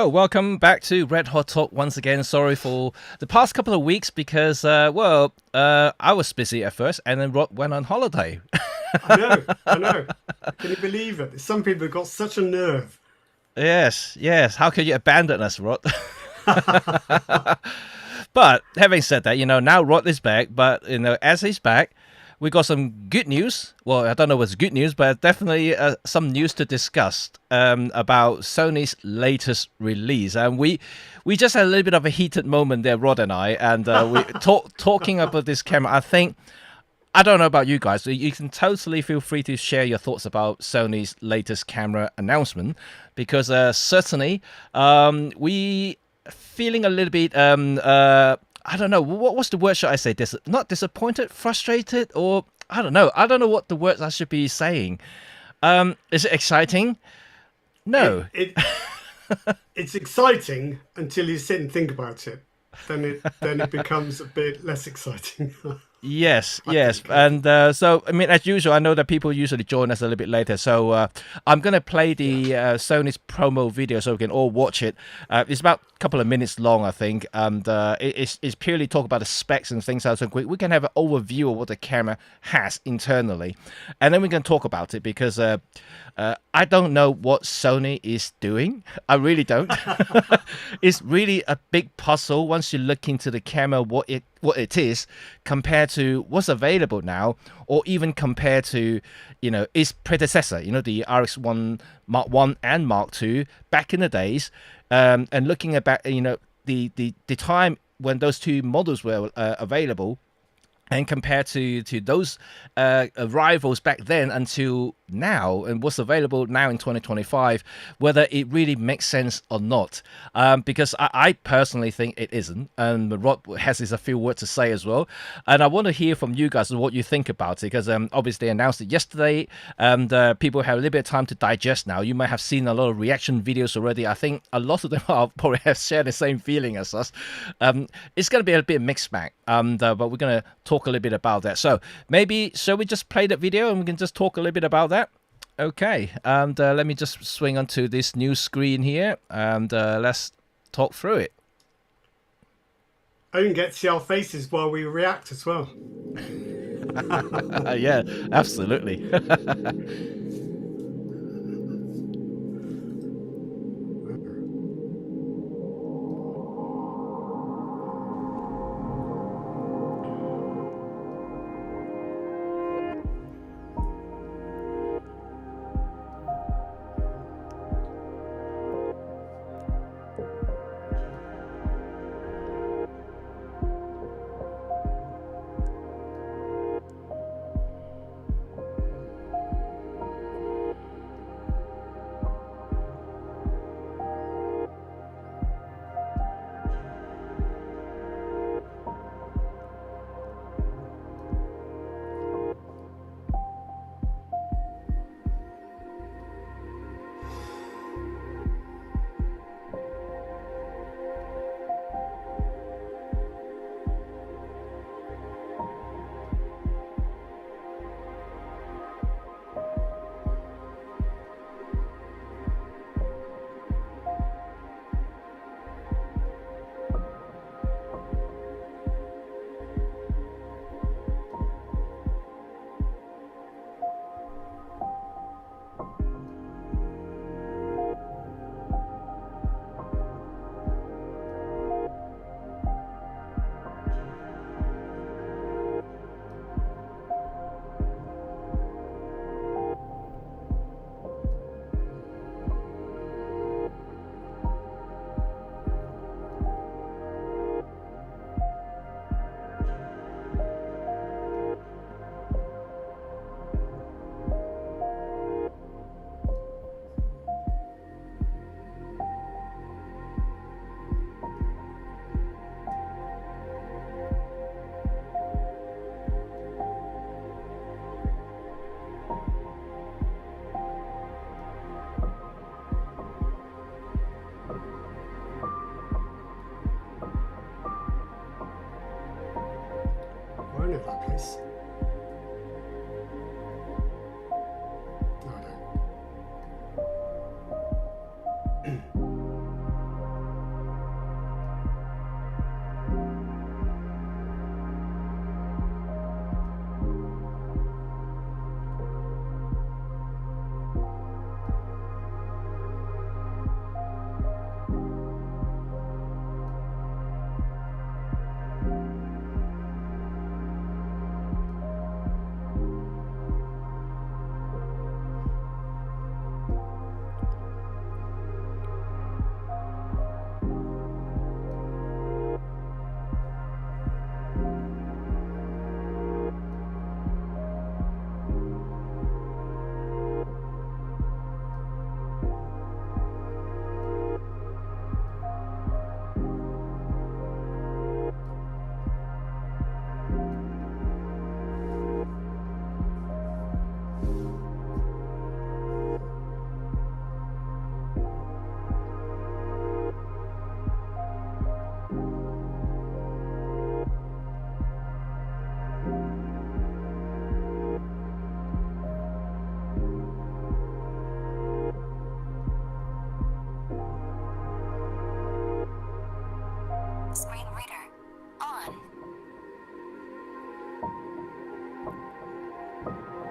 Well, welcome back to Red Hot Talk once again. Sorry for the past couple of weeks because, I was busy at first and then Rod went on holiday. I know. Can you believe it? Some people have got such a nerve. Yes. How could you abandon us, Rod? But having said that, now Rod is back, but, as he's back, we got some good news. Well, I don't know what's good news, but definitely some news to discuss about Sony's latest release. And we just had a little bit of a heated moment there, Rod and I, and we talking about this camera. I don't know about you guys. So you can totally feel free to share your thoughts about Sony's latest camera announcement, because certainly we feeling a little bit I don't know what's the word should I say, not disappointed, frustrated, or I don't know what the words I should be saying. Is it exciting? No. It's exciting until you sit and think about it. Then it becomes a bit less exciting. Yes. And so, I mean, as usual, I know that people usually join us a little bit later. So I'm going to play the Sony's promo video so we can all watch it. It's about a couple of minutes long, I think. And it's purely talk about the specs and things. So we can have an overview of what the camera has internally. And then we can talk about it, because I don't know what Sony is doing. I really don't. It's really a big puzzle once you look into the camera, what it is compared to what's available now, or even compared to its predecessor, the RX1 Mark 1 and Mark 2 back in the days, and looking at back, the time when those two models were available, and compared to those rivals back then until now, and what's available now in 2025, whether it really makes sense or not. Because I personally think it isn't, and Rod has a few words to say as well. And I want to hear from you guys what you think about it, because obviously they announced it yesterday, and people have a little bit of time to digest now. You might have seen a lot of reaction videos already. I think a lot of them probably have shared the same feeling as us. It's going to be a bit mixed bag, but we're going to talk a little bit about that. So maybe shall we just play that video and we can just talk a little bit about that? Okay, and let me just swing onto this new screen here, and let's talk through it. I can get to see our faces while we react as well. Yeah, absolutely. I know that place. No, I don't.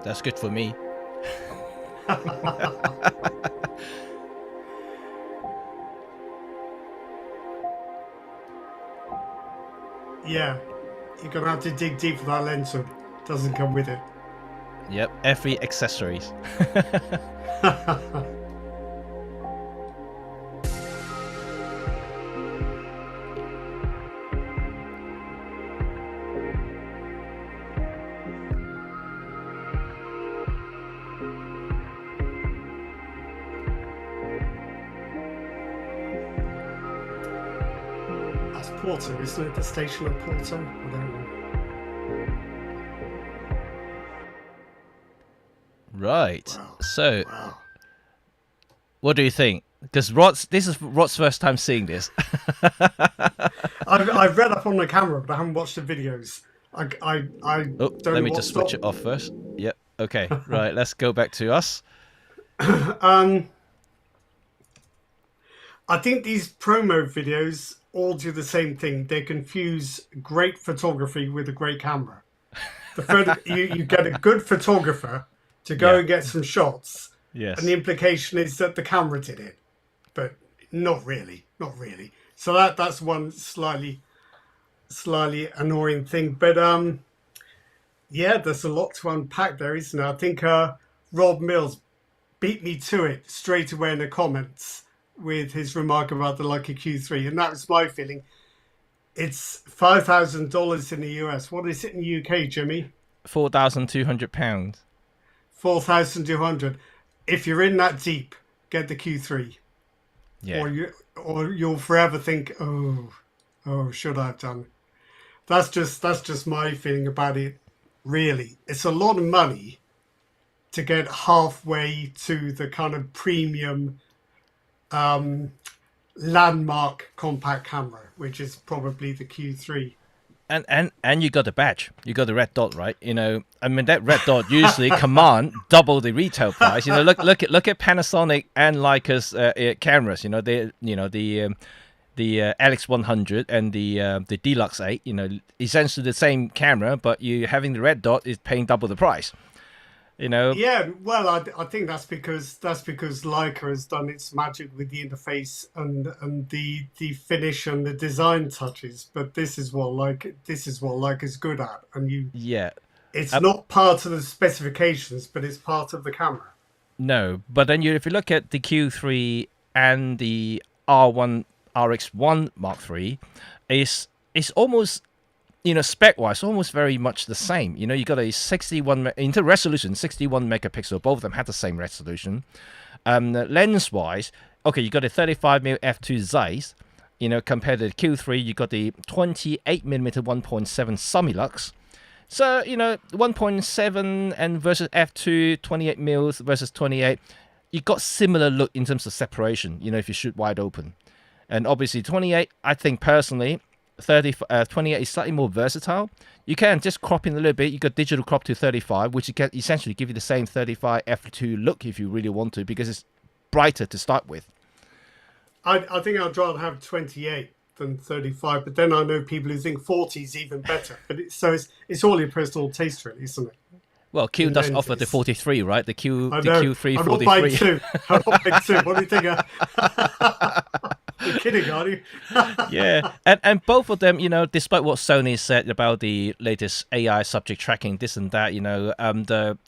That's good for me. Yeah, you're gonna have to dig deep for that lens hood. Doesn't come with it. Yep, every accessories. That's Porto, isn't it? The station of Porto? I don't know. Right. Wow. So, Wow. what do you think? Because this is Rod's first time seeing this. I've read up on the camera, but I haven't watched the videos. I Oh, don't let know me what just switch it off first. Yep. Okay. Right. Let's go back to us. I think these promo videos all do the same thing. They confuse great photography with a great camera. You get a good photographer to go and get some shots, Yes. and the implication is that the camera did it, but not really, not really. So that's one slightly annoying thing. But yeah, there's a lot to unpack there, isn't there? I think Rob Mills beat me to it straight away in the comments with his remark about the Leica Q3, and that was my feeling. It's $5,000 in the US. What is it in the UK, Jimmy? £4,200. 4,200. If you're in that deep, get the Q3. Yeah. Or you'll forever think, oh, should I have done? That's just my feeling about it. Really, it's a lot of money to get halfway to the kind of premium landmark compact camera, which is probably the Q3. And you got the badge. You got the red dot, right? You know, I mean that red dot usually command double the retail price. You know, look at Panasonic and Leica's cameras. You know, the RX100 and the Deluxe 8. You know, essentially the same camera, but you having the red dot is paying double the price. You know. Yeah, well, I think that's because Leica has done its magic with the interface and the finish and the design touches. But this is what Leica's good at, and it's not part of the specifications, but it's part of the camera. No, but then if you look at the Q3 and the RX1 Mark III, it's almost, you know, spec-wise, almost very much the same. You know, you got a 61 into resolution, 61 megapixel. Both of them had the same resolution. Lens-wise, okay, you got a 35mm f2 Zeiss. You know, compared to the Q3, you got the 28mm 1.7 Summilux. So, you know, 1.7 and versus f2, 28mm versus 28, you got similar look in terms of separation. You know, if you shoot wide open, and obviously 28, I think personally. 28 is slightly more versatile. You can just crop in a little bit. You got digital crop to 35, which you can essentially give you the same 35 f2 look if you really want to, because it's brighter to start with. I think I'd rather have 28 than 35, but then I know people who think 40 is even better. But it's all your personal taste, really, isn't it? Well, Q does offer the 43, right? The Q3 I'm 43. not buying two. I'm not buying two. What do you think? You're kidding, aren't you? Yeah, and both of them, you know, despite what Sony said about the latest AI subject tracking, this and that, you know, the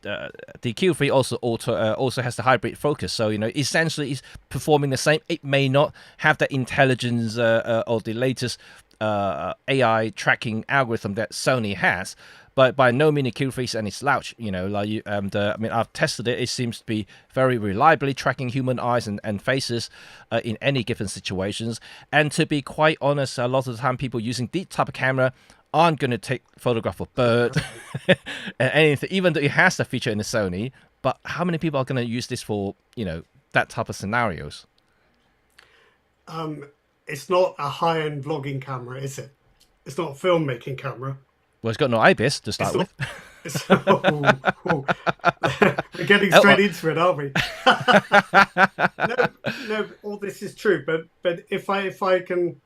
Q3 also has the hybrid focus. So, you know, essentially it's performing the same. It may not have the intelligence or the latest AI tracking algorithm that Sony has, but by no means Q3 is any slouch. You know, like I mean, I've tested it. It seems to be very reliably tracking human eyes and faces in any given situations. And to be quite honest, a lot of the time people using this type of camera aren't going to take photograph of bird and anything, even though it has the feature in the Sony. But how many people are going to use this for, you know, that type of scenarios? It's not a high-end vlogging camera, is it? It's not a filmmaking camera. Well, it's got no IBIS to start with. We're getting straight into it, aren't we? No, all this is true. But if I can,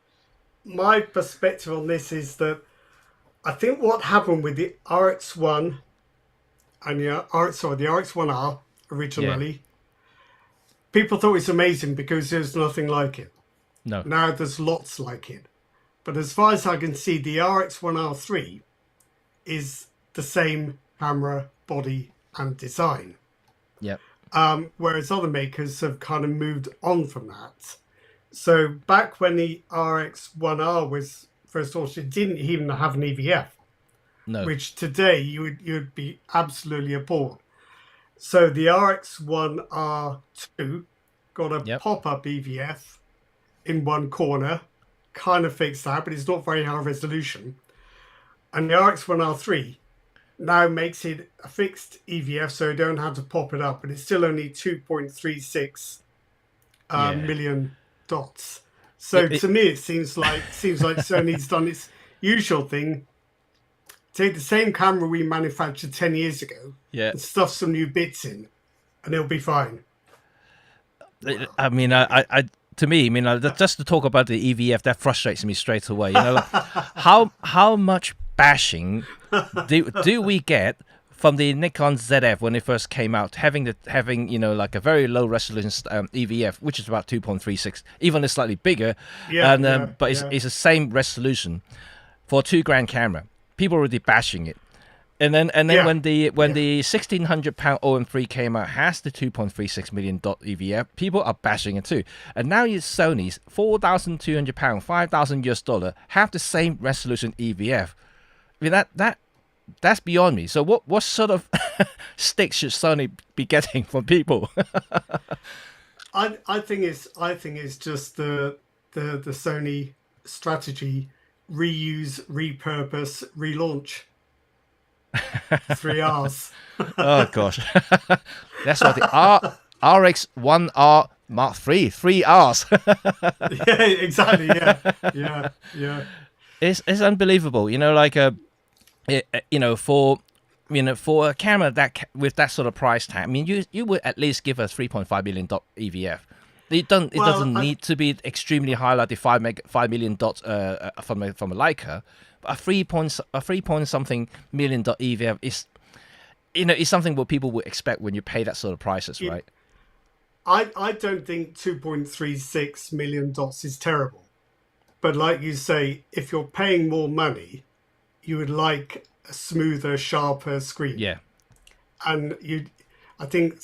my perspective on this is that I think what happened with the RX1 and the RX1R Yeah. originally, people thought it was amazing because there's nothing like it. No. Now there's lots like it. But as far as I can see, the RX1R III is the same camera, body, and design. Yep. Whereas other makers have kind of moved on from that. So back when the RX1R was first launched, it didn't even have an EVF, No. which today you'd be absolutely appalled. So the RX1R2 got a Yep. pop-up EVF in one corner, kind of fixed that, but it's not very high resolution. And the RX1R3 now makes it a fixed EVF, so you don't have to pop it up, but it's still only 2.36 million dots. So to me, it seems like Sony's done its usual thing. Take the same camera we manufactured 10 years ago and stuff some new bits in, and it'll be fine. I mean, I to me, I mean, just to talk about the EVF, that frustrates me straight away. You know, like, how much bashing do we get from the Nikon ZF when it first came out, having you know, like a very low resolution EVF, which is about 2.36, even a slightly bigger, but it's the same resolution for a £2,000 camera. People are already bashing it. And then when the 1,600 pound OM3 came out, has the 2.36 million dot EVF, people are bashing it too. And now it's Sony's £4,200, $5,000 have the same resolution EVF. I mean that's beyond me. So what sort of stick should Sony be getting from people? I think it's just the Sony strategy: reuse, repurpose, relaunch. 3 R's. Oh gosh, that's what the RX1R III, 3 R's. Yeah, exactly. Yeah. It's unbelievable. You know, like for a camera with that sort of price tag, I mean, you would at least give a 3.5 million dot EVF. It doesn't need to be extremely high like the 5 million dots from a Leica. A 3 point something million dot EVF is, is something what people would expect when you pay that sort of prices, right? I don't think 2.36 million dots is terrible, but like you say, if you're paying more money, you would like a smoother, sharper screen. Yeah. And I think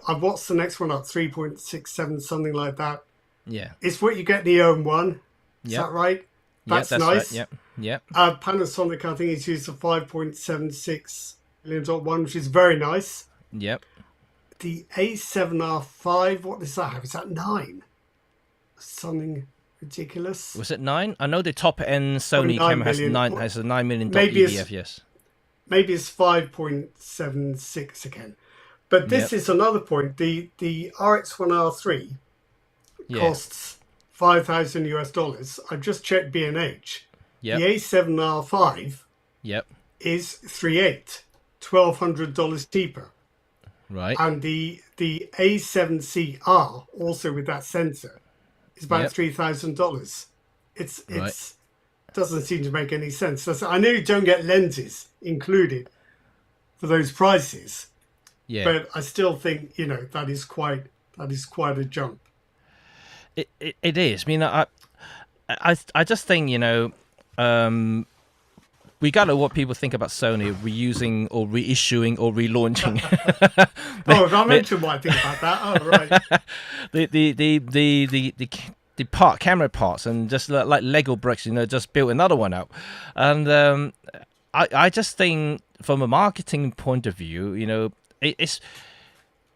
what's the next one up? 3.67, something like that. Yeah. It's what you get in the OM1. Is that right? That's nice. Right. Yep. Panasonic, I think, is used a 5.76 million dot one, which is very nice. Yep. The A7R5, what does that have? Is that 9? Something ridiculous. Was it 9? I know the top end Sony camera has a 9 million dot EVF. Yes. Maybe it's 5.76 again. But this is another point. The RX1R3 costs $5,000 US. I've just checked B&H. Yep. The A7R5 is $3,800, $1,200 cheaper. Right. And the A7CR, also with that sensor, is about $3,000. It's doesn't seem to make any sense. I know you don't get lenses included for those prices. Yeah. But I still think, that is quite a jump. It is. I mean, I just think, regardless of what people think about Sony reusing or reissuing or relaunching. If I mentioned what I think about that, right. Camera parts and just like Lego bricks, just built another one out. And I just think from a marketing point of view, it's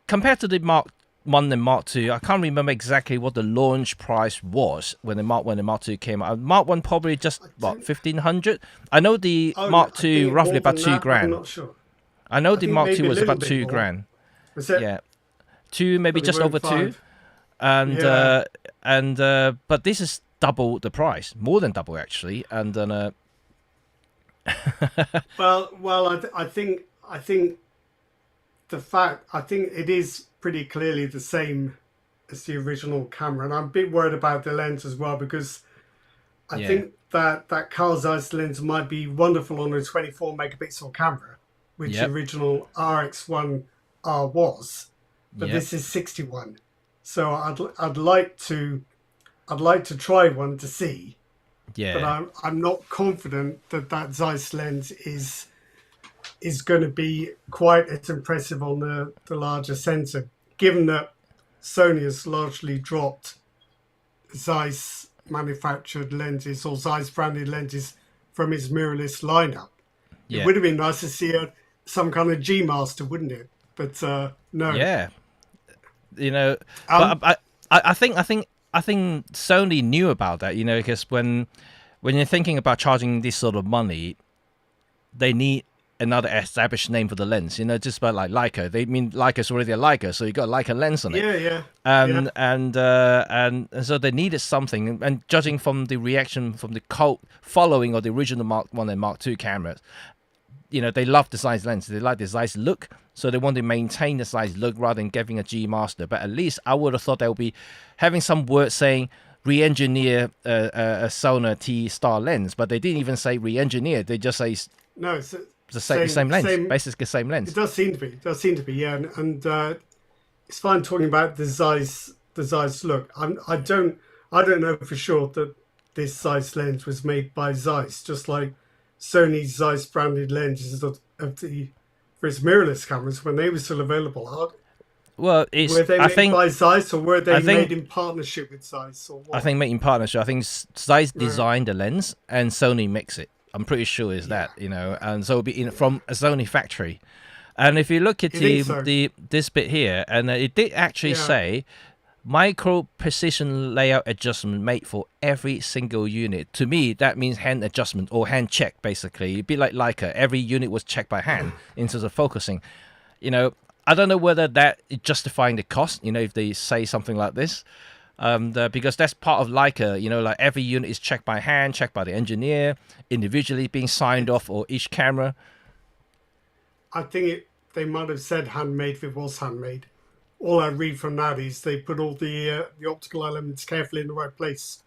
compared to the Mark 1 and Mark 2, I can't remember exactly what the launch price was when the Mark 1 and Mark 2 came out. Mark 1 probably just, $1,500? I know the Mark 2 roughly about $2,000. I'm not sure. I know the Mark 2 was about $2,000. Was it? Yeah. 2, maybe just over 5. 2. And but this is double the price, more than double actually. And then I think it is pretty clearly the same as the original camera, and I'm a bit worried about the lens as well, because I think that Carl Zeiss lens might be wonderful on a 24 megapixel camera which the Yep. original RX1R was, but Yep. this is 61. So I'd like to try one to see, but Yeah. I'm not confident that that Zeiss lens is going to be quite as impressive on the larger sensor, given that Sony has largely dropped Zeiss manufactured lenses or Zeiss branded lenses from its mirrorless lineup. It Yeah. would have been nice to see some kind of G Master, wouldn't it? But no. Yeah. You know, but Um, I think Sony knew about that. Because when you're thinking about charging this sort of money, they need another established name for the lens. Just about like Leica. They mean Leica's already a Leica, so you got a Leica lens on it. yeah, yeah, yeah. And so they needed something. And judging from the reaction from the cult following of the original Mark One and Mark Two cameras, they love the Zeiss lens. They like the Zeiss look, so they want to maintain the Zeiss look rather than giving a G Master. But at least I would have thought they would be having some words saying re-engineer a Sony T star lens, but they didn't even say re-engineer. They just say No, it's the same lens, same. basically the same It lens. does seem to be. It does seem to be. Yeah, and it's fine talking about the Zeiss look. I don't know for sure that this Zeiss lens was made by Zeiss, just like Sony's Zeiss branded lenses for its mirrorless cameras when they were still available. Well, Were they I made think by Zeiss or were I they think made in partnership with Zeiss or I what? think making partnership. I think Zeiss Right. designed the lens and Sony makes it. I'm pretty sure is Yeah, that and so it'll be from a Sony factory. And if you look at you think so? the this bit here, and it did actually Yeah. say micro precision layout adjustment made for every single unit. To me, that means hand adjustment or hand check. Basically, it'd be like Leica. Every unit was checked by hand in terms of focusing. You know, I don't know whether that is justifying the cost. If they say something like this. Because that's part of Leica, like every unit is checked by hand, checked by the engineer, individually being signed It's. off, or each camera. I think they might have said handmade if it was handmade. All I read from that is they put all the optical elements carefully in the right place.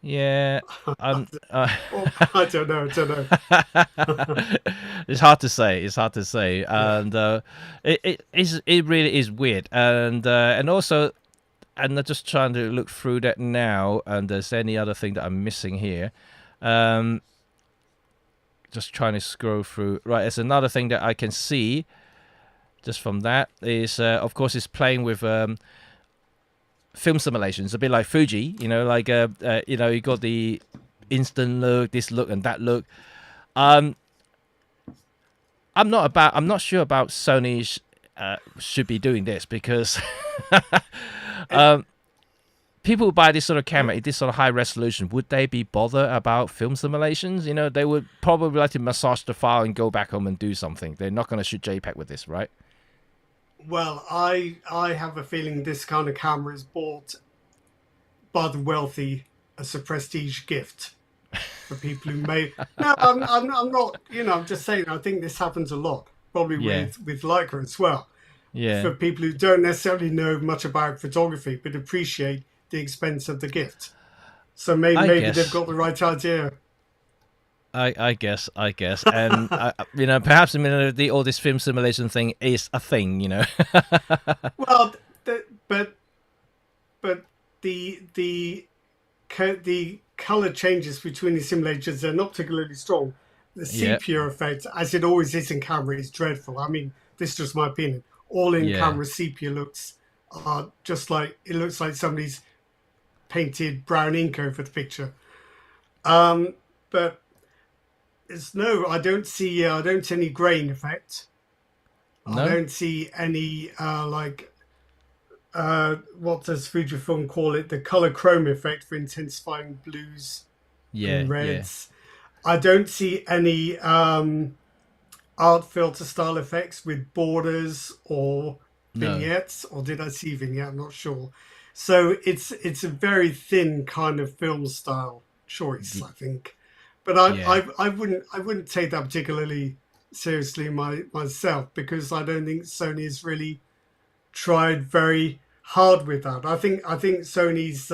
Yeah, um, uh, Well, I don't know. I don't know. it's hard to say. It's hard to say, Yeah. and it really is weird, and also, and I'm just trying to look through that now, and there's any other thing that I'm missing here. Um, just trying to scroll through. Right, there's another thing that I can see just from that is, of course, it's playing with film simulations, a bit like Fuji. You got the instant look, this look, and that look. Um, I'm not sure about Sony should be doing this because It, people who buy this sort of camera, this sort of high resolution, would they be bothered about film simulations? They would probably like to massage the file and go back home and do something. They're not going to shoot JPEG with this, right? well, I have a feeling this kind of camera is bought by the wealthy as a prestige gift for people who may. No, I'm not. I'm just saying. I think this happens a lot, probably Yeah, with Leica as well. yeah. For people who don't necessarily know much about photography but appreciate the expense of the gift. So I maybe they've guess. got the right idea. I guess, and perhaps all this film simulation thing is a thing. Well, but the color changes between the simulators are not particularly strong. The Yeah, sepia effect, as it always is in camera, is dreadful. I mean, this is just my opinion. All in yeah. camera sepia just like it looks like somebody's painted brown ink over the picture. But it's no, I don't see any grain effect. I No. don't see any what does Fujifilm call it? The color chrome effect for intensifying blues Yeah, and yeah. reds. I don't see any art filter style effects with borders or No. vignettes, or did I see vignette? I'm not sure. So it's a very thin kind of film style choice, Y- I think. But I Yeah. I, I wouldn't take that particularly seriously myself because I don't think Sony has really tried very hard with that. I think Sony's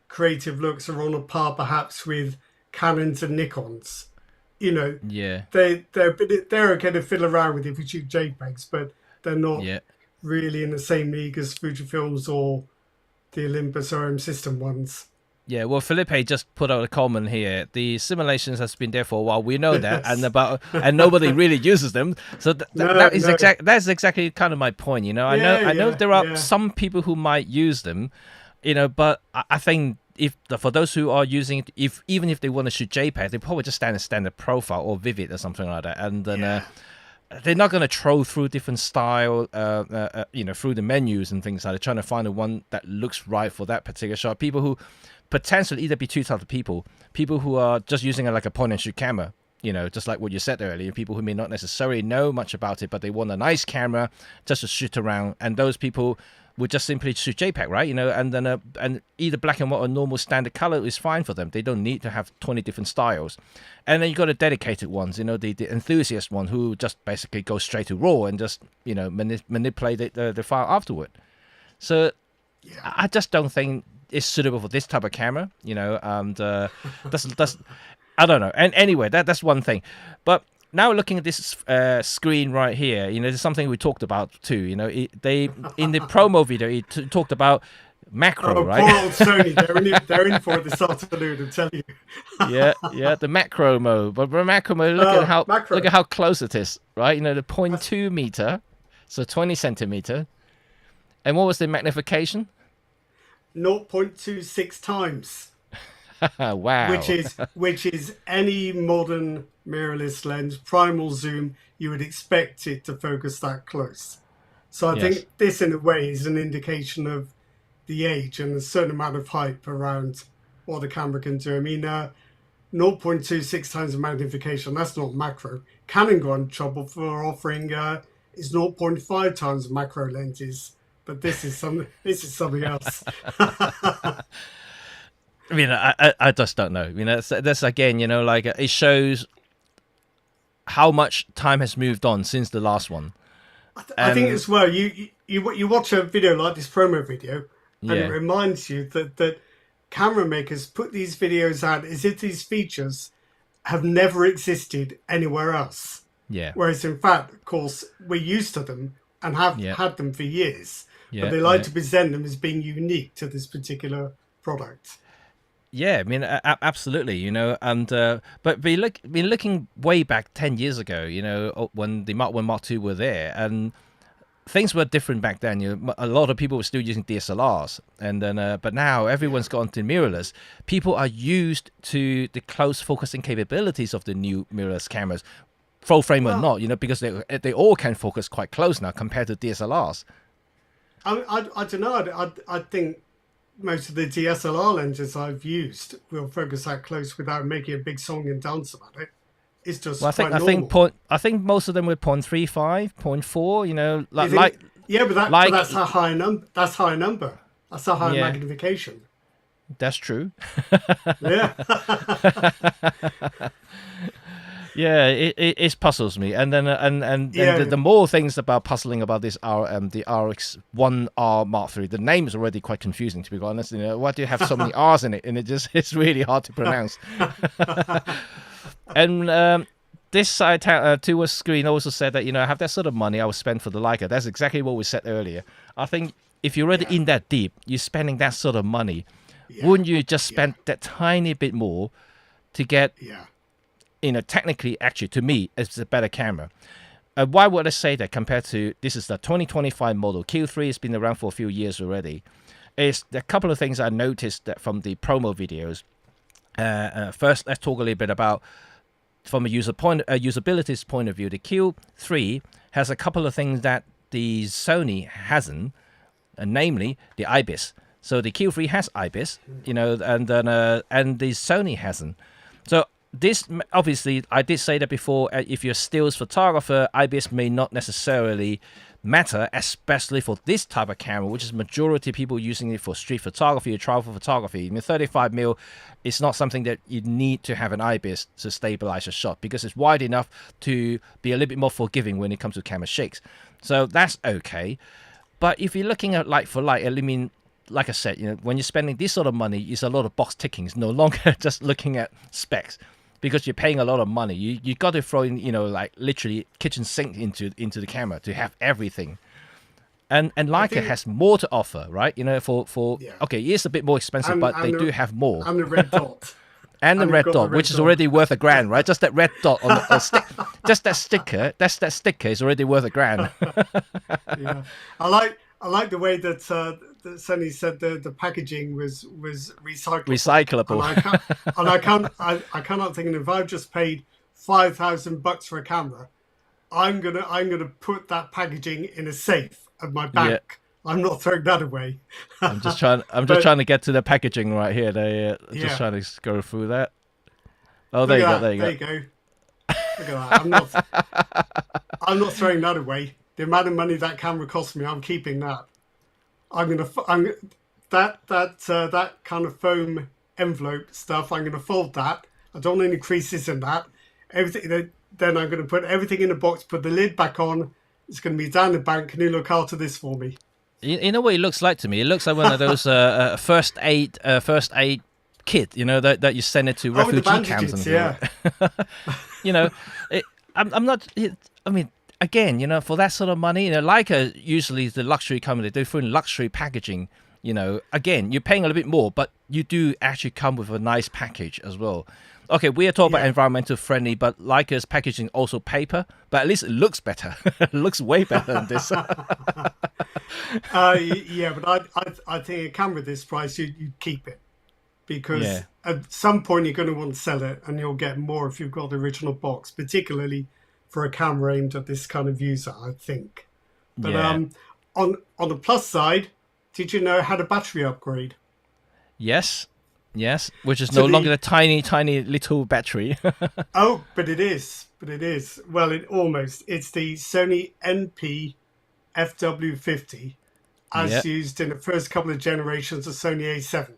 creative looks are on a par perhaps with Canons and Nikons. You know, Yeah. they're okay to fiddle around with if you shoot JPEGs, but they're not Yeah. really in the same league as Fujifilms or the Olympus OM system ones. Yeah, well, Felipe just put out a comment here. The simulations has been there for a while. We know that, Yes. and nobody really uses them. So No, no. that's exactly kind of my point. You know, Yeah, I know yeah, there are yeah. some people who might use them, you know, but I think if for those who are using it, if even if they want to shoot JPEG, they probably just stand a standard profile or Vivid or something like that, and then. Yeah. They're not going to troll through different style, you know, through the menus and things like that, trying to find the one that looks right for that particular shot. People who potentially either be two types of people who are just using it like a point and shoot camera, you know, just like what you said earlier, people who may not necessarily know much about it, but they want a nice camera just to shoot around, and those people would just simply shoot JPEG, right? You know, and then and either black and white or normal standard color is fine for them. They don't need to have 20 different styles. And then you got the dedicated ones, you know, the enthusiast one who just basically go straight to raw and just, you know, manipulate the file afterward. So Yeah. I just don't think it's suitable for this type of camera, you know, and that's I don't know. And anyway, that's one thing. But now looking at this screen right here, you know, there's something we talked about too. You know, they in the promo video, it talked about macro, Oh, right? poor old Sony. They're in for it this afternoon, I tell you. Yeah, the macro mode. But the macro mode, Macro. look at how close it is, right? You know, the 0.2 meter, so 20 centimeter. And what was the magnification? 0.26 times, Wow. which is any modern mirrorless lens primal zoom. You would expect it to focus that close. So I Yes. think this, in a way, is an indication of the age and a certain amount of hype around what the camera can do. I mean, 0.26 times the magnification, that's not macro. Canon got in trouble for offering is 0.5 times macro lenses, but this is something else. I mean, I just don't know. You know, that's again, you know, like it shows how much time has moved on since the last one. I think as well, you watch a video like this promo video, and Yeah. it reminds you that camera makers put these videos out as if these features have never existed anywhere else. Yeah. Whereas in fact, of course, we're used to them and have Yeah. had them for years. Yeah, But they like yeah. to present them as being unique to this particular product. Yeah, I mean, absolutely, you know, and but looking way back 10 years ago, you know, when the Mark 1, Mark 2 were there, and things were different back then. You know, a lot of people were still using DSLRs, and then but now everyone's got onto mirrorless. People are used to the close focusing capabilities of the new mirrorless cameras, full frame or not, you know, because they all can focus quite close now compared to DSLRs. I don't know. I think most of the DSLR lenses I've used will focus that close without making a big song and dance about it. It's just Well, quite normal. I think most of them were 0.35, 0.4, you know, You think- yeah, but like- that's a high number. That's high number. That's a high Yeah. magnification. that's true. Yeah. Yeah, it puzzles me, and then Yeah. the more things about puzzling about this the RX1R Mark III. The name is already quite confusing, to be honest. You know, why do you have so many R's in it? And it's really hard to pronounce. And this side towards screen also said that, you know, I have that sort of money I will spend for the Leica. That's exactly what we said earlier. I think if you're already in that deep, you're spending that sort of money. Wouldn't you just spend that tiny bit more to get, Yeah. you know, technically, actually, to me, it's a better camera. Why would I say that compared to, this is the 2025 model. Q3 has been around for a few years already. Is a couple of things I noticed that from the promo videos. First, let's talk a little bit about, from a usability's point of view, the Q3 has a couple of things that the Sony hasn't, namely the IBIS. So the Q3 has IBIS, you know, and the Sony hasn't. So this, obviously, I did say that before, if you're a stills photographer, IBIS may not necessarily matter, especially for this type of camera, which is majority of people using it for street photography or travel photography. I mean, 35mm is not something that you need to have an IBIS to stabilize a shot, because it's wide enough to be a little bit more forgiving when it comes to camera shakes. So that's okay. But if you're looking at like for like, I mean, like I said, you know, when you're spending this sort of money, it's a lot of box ticking. It's no longer just looking at specs. because you're paying a lot of money. You got to throw in, like literally kitchen sink into the camera to have everything. And Leica has more to offer, right? Okay, it's a bit more expensive, but they do have more. And the red dot. And the red dot, which is already worth $1,000, right? Just that red dot on the stick, just that sticker. That sticker is already worth $1,000. Yeah, I like the way that Sony said the packaging was recyclable. Recyclable. I cannot think if I've just paid $5,000 for a camera, I'm gonna put that packaging in a safe at my bank. Yeah. I'm not throwing that away. I'm just trying to get to the packaging right here. Just trying to go through that. Oh, there you go. There you go. Look at that. I'm not throwing that away. The amount of money that camera cost me, I'm keeping that. That kind of foam envelope stuff. I'm gonna fold that. I don't want any creases in that. Everything. Then I'm gonna put everything in a box. Put the lid back on. It's gonna be down the bank. Can you look after this for me? You know what it looks like to me? It looks like one of those first aid kit, that you send it to refugee camps. Yeah. I'm not. I mean, again, for that sort of money, Leica usually is the luxury company. They throw in luxury packaging. Again, you're paying a little bit more, but you do actually come with a nice package as well. Okay, we are talking about environmental friendly, but Leica's packaging also paper, but at least it looks better. It looks way better than this. Yeah, but I think a camera this price, you'd keep it. Because at some point you're going to want to sell it, and you'll get more if you've got the original box, particularly for a camera aimed at this kind of user, I think. But on the plus side, did you know it had a battery upgrade? Yes, which is no longer a tiny little battery. Oh, but it is. Well, it's the Sony NP FW50 as used in the first couple of generations of Sony A7.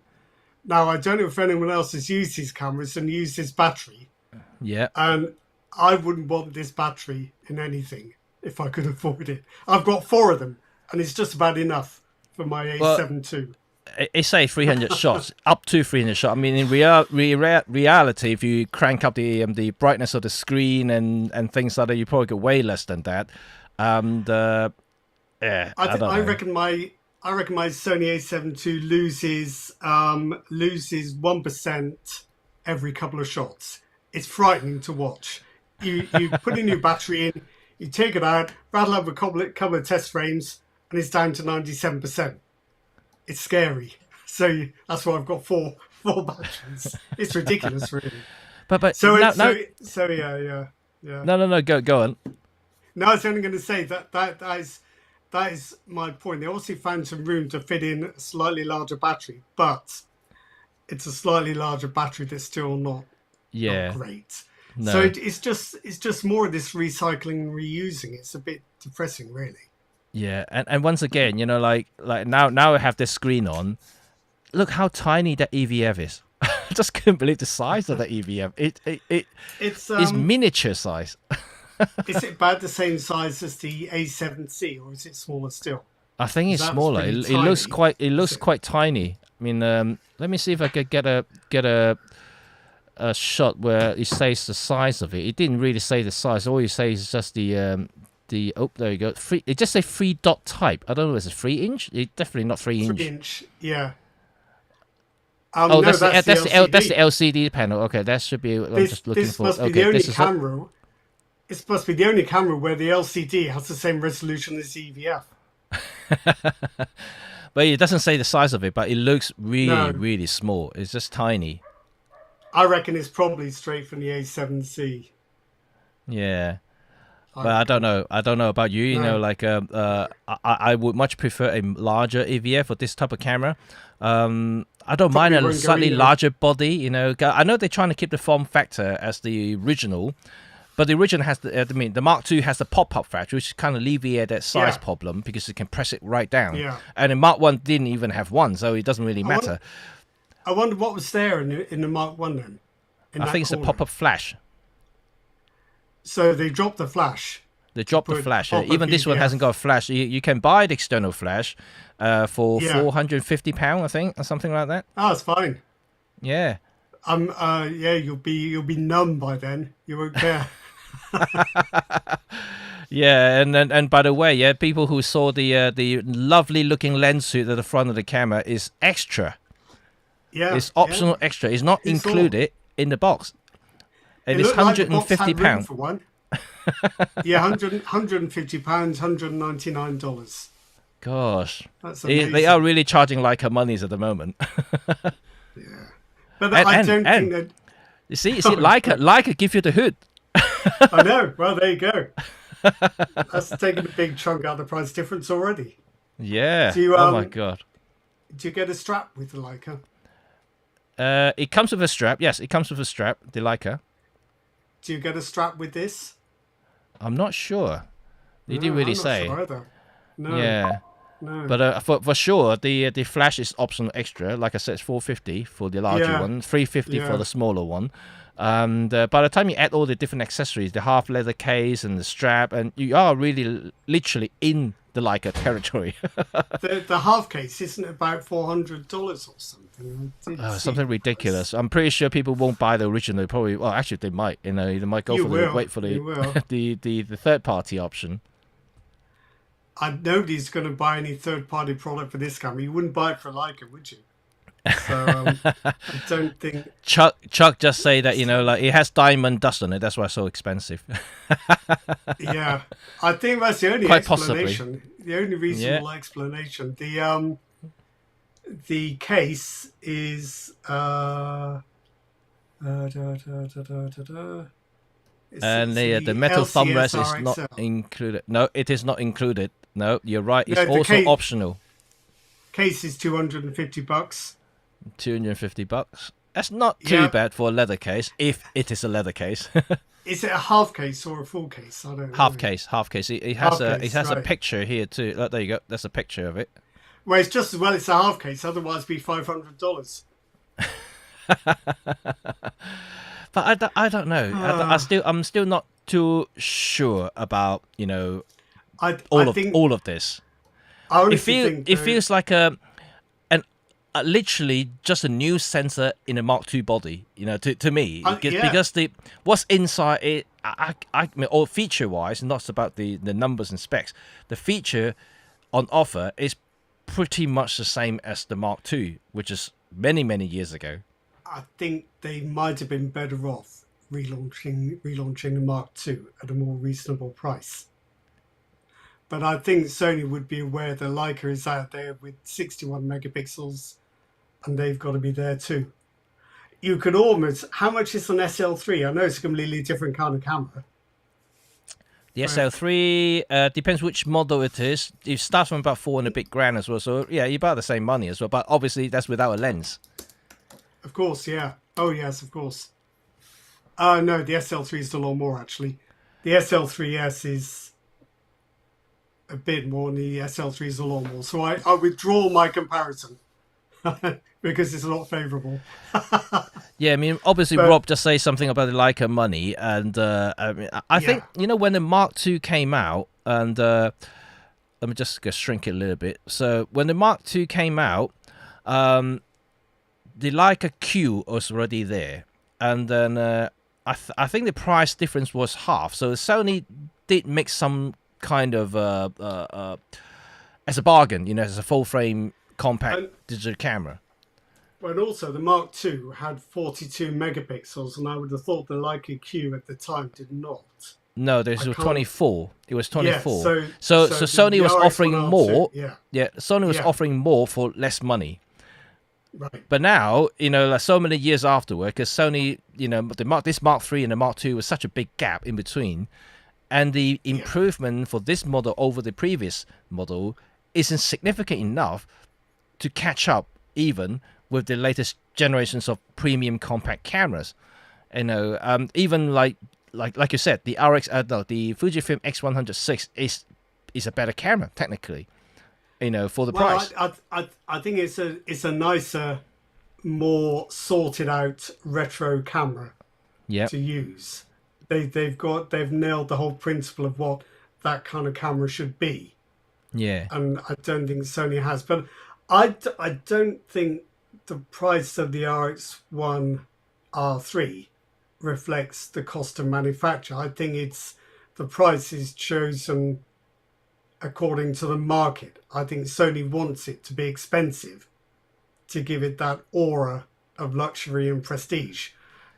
Now, I don't know if anyone else has used these cameras and used this battery. Yeah. And I wouldn't want this battery in anything if I could afford it. I've got 4 of them, and it's just about enough for my A7 II. It say 300 shots, up to 300 shots. I mean, in reality, if you crank up the brightness of the screen and things like that, you probably get way less than that. And I reckon my Sony A7 II loses 1% every couple of shots. It's frightening to watch. You put a new battery in, you take it out, rattle up a couple of test frames, and it's down to 97%. It's scary. So that's why I've got four batteries. It's ridiculous, really. But yeah. No, go on. No, I was only going to say that is my point. They obviously found some room to fit in a slightly larger battery, but it's a slightly larger battery that's still not great. No. So it's just more of this recycling and reusing. It's a bit depressing, really. Yeah, and once again, like now I have this screen on. Look how tiny that EVF is. I just couldn't believe the size of the EVF. It's miniature size. Is it about the same size as the A7C, or is it smaller still? I think it's smaller. It looks quite tiny. I mean, let me see if I could get a shot where it says the size of it. It didn't really say the size. All you say is just there you go. It just say 3 dot type. I don't know if it's a 3-inch. It's definitely not 3-inch. 3-inch, yeah. No, that's the LCD panel. Okay, that should be. I'm just looking for. Must be the only camera. It must be the only camera where the LCD has the same resolution as the EVF. But it doesn't say the size of it, but it looks really small. It's just tiny. I reckon it's probably straight from the A7C. Yeah. But I don't know. I don't know about you. You know, like I would much prefer a larger EVF for this type of camera. I don't mind a slightly larger body. I know they're trying to keep the form factor as the original, but the original has the Mark II has the pop-up factor, which kind of alleviate that size problem because you can press it right down. Yeah. And the Mark I didn't even have one, so it doesn't really matter. I wonder what was there in the Mark I then. I think it's a pop-up flash. So they dropped the flash. They dropped the flash. Even this one hasn't got a flash. You can buy the external flash for £450, I think, or something like that. Oh, it's fine. Yeah. Yeah, you'll be numb by then. You won't care. Yeah, and by the way, yeah, people who saw the lovely looking lens suit at the front of the camera is extra. Yeah, It's yeah. optional extra. It's not Who saw? included in the box. It It is looked like the hundred and box fifty had room pound. for one. Yeah, £150, $199. Gosh, That's they are amazing. really charging like her monies at the moment. Yeah, but and I and don't think and that. you see, Leica give you the hood. I know. Well, there you go. That's taking a big chunk out of the price difference already. Yeah. Do you Oh my god. do you get a strap with the Leica? It comes with a strap. Yes, it comes with a strap. The Leica. Do you get a strap with this? I'm not sure. They didn't No, really I'm not say. sure either. No, Yeah. no. But for sure, the flash is optional extra. Like I said, it's 450 for the larger Yeah, one, 350 for yeah. the smaller one. And by the time you add all the different accessories, the half leather case and the strap, and you are really literally in the Leica territory. The half case isn't about $400 or something. I did see Something the price. ridiculous. I'm pretty sure people won't buy the original. Probably, well, actually, they might. You know, they might go You for the will. wait for the You will. the third party option. Nobody's going to buy any third-party product for this camera. You wouldn't buy it for Leica, would you? So I don't think. Chuck just say that like it has diamond dust on it. That's why it's so expensive. Yeah, I think that's the only Quite possibly. explanation. The only reasonable explanation. The case is And it's the metal thumb LCS rest is not RXL. included. No, it is not included. No, you're right. It's No, the also case optional. case is $250. $250. That's not too Yeah, bad for a leather case, if it is a leather case. is it a half case or a full case? I don't half know. case, half case. It has Half it case, has a right? picture here too. Oh, there you go. That's a picture of it. Well, it's just as well it's a half case. Otherwise, it'd be $500. But I don't know. I'm still not too sure about I think all of this. I honestly think It though, feels like literally just a new sensor in a Mark II body. To me, yeah. because the what's inside it, I mean, or feature wise, not about the numbers and specs. The feature on offer is pretty much the same as the Mark II, which is many years ago. I think they might have been better off relaunching the Mark II at a more reasonable price. But I think Sony would be aware that Leica is out there with 61 megapixels, and they've got to be there too. You could almost. How much is an SL3? I know it's a completely different kind of camera. The But SL3 depends which model it is. It starts from about 400 big grand as well. So yeah, you're about the same money as well. But obviously that's without a lens. of course, yeah. Oh yes, of course. No, the SL3 is a lot more actually. The SL3S is a bit more, and the SL3 is a lot more. So I withdraw my comparison because it's not favourable. Yeah, I mean, obviously But Rob just say something about the Leica money, and I mean, I think yeah, when the Mark II came out, and let me just go shrink it a little bit. So when the Mark II came out, the Leica Q was already there, and then I think the price difference was half. So Sony did make some kind of as a bargain, as a full frame compact and digital camera. but also the Mark II had 42 megapixels, and I would have thought the Leica Q at the time did not. No, this I was can't. 24. It was Yeah, 24. so So so Sony the was offering RX1R II, more. yeah, Yeah, Sony was yeah, offering more for less money. right, But now, like so many years afterward, because Sony, this Mark III and the Mark II was such a big gap in between, and the yeah, improvement for this model over the previous model isn't significant enough to catch up even with the latest generations of premium compact cameras. Even like you said, the the Fujifilm X106 is a better camera technically, for the Well, price. I think it's a nicer, more sorted out retro camera Yeah, to use. They've nailed the whole principle of what that kind of camera should be, yeah. and I don't think Sony has. But I don't think the price of the RX1 R3 reflects the cost of manufacture. I think it's the price is chosen according to the market. I think Sony wants it to be expensive to give it that aura of luxury and prestige.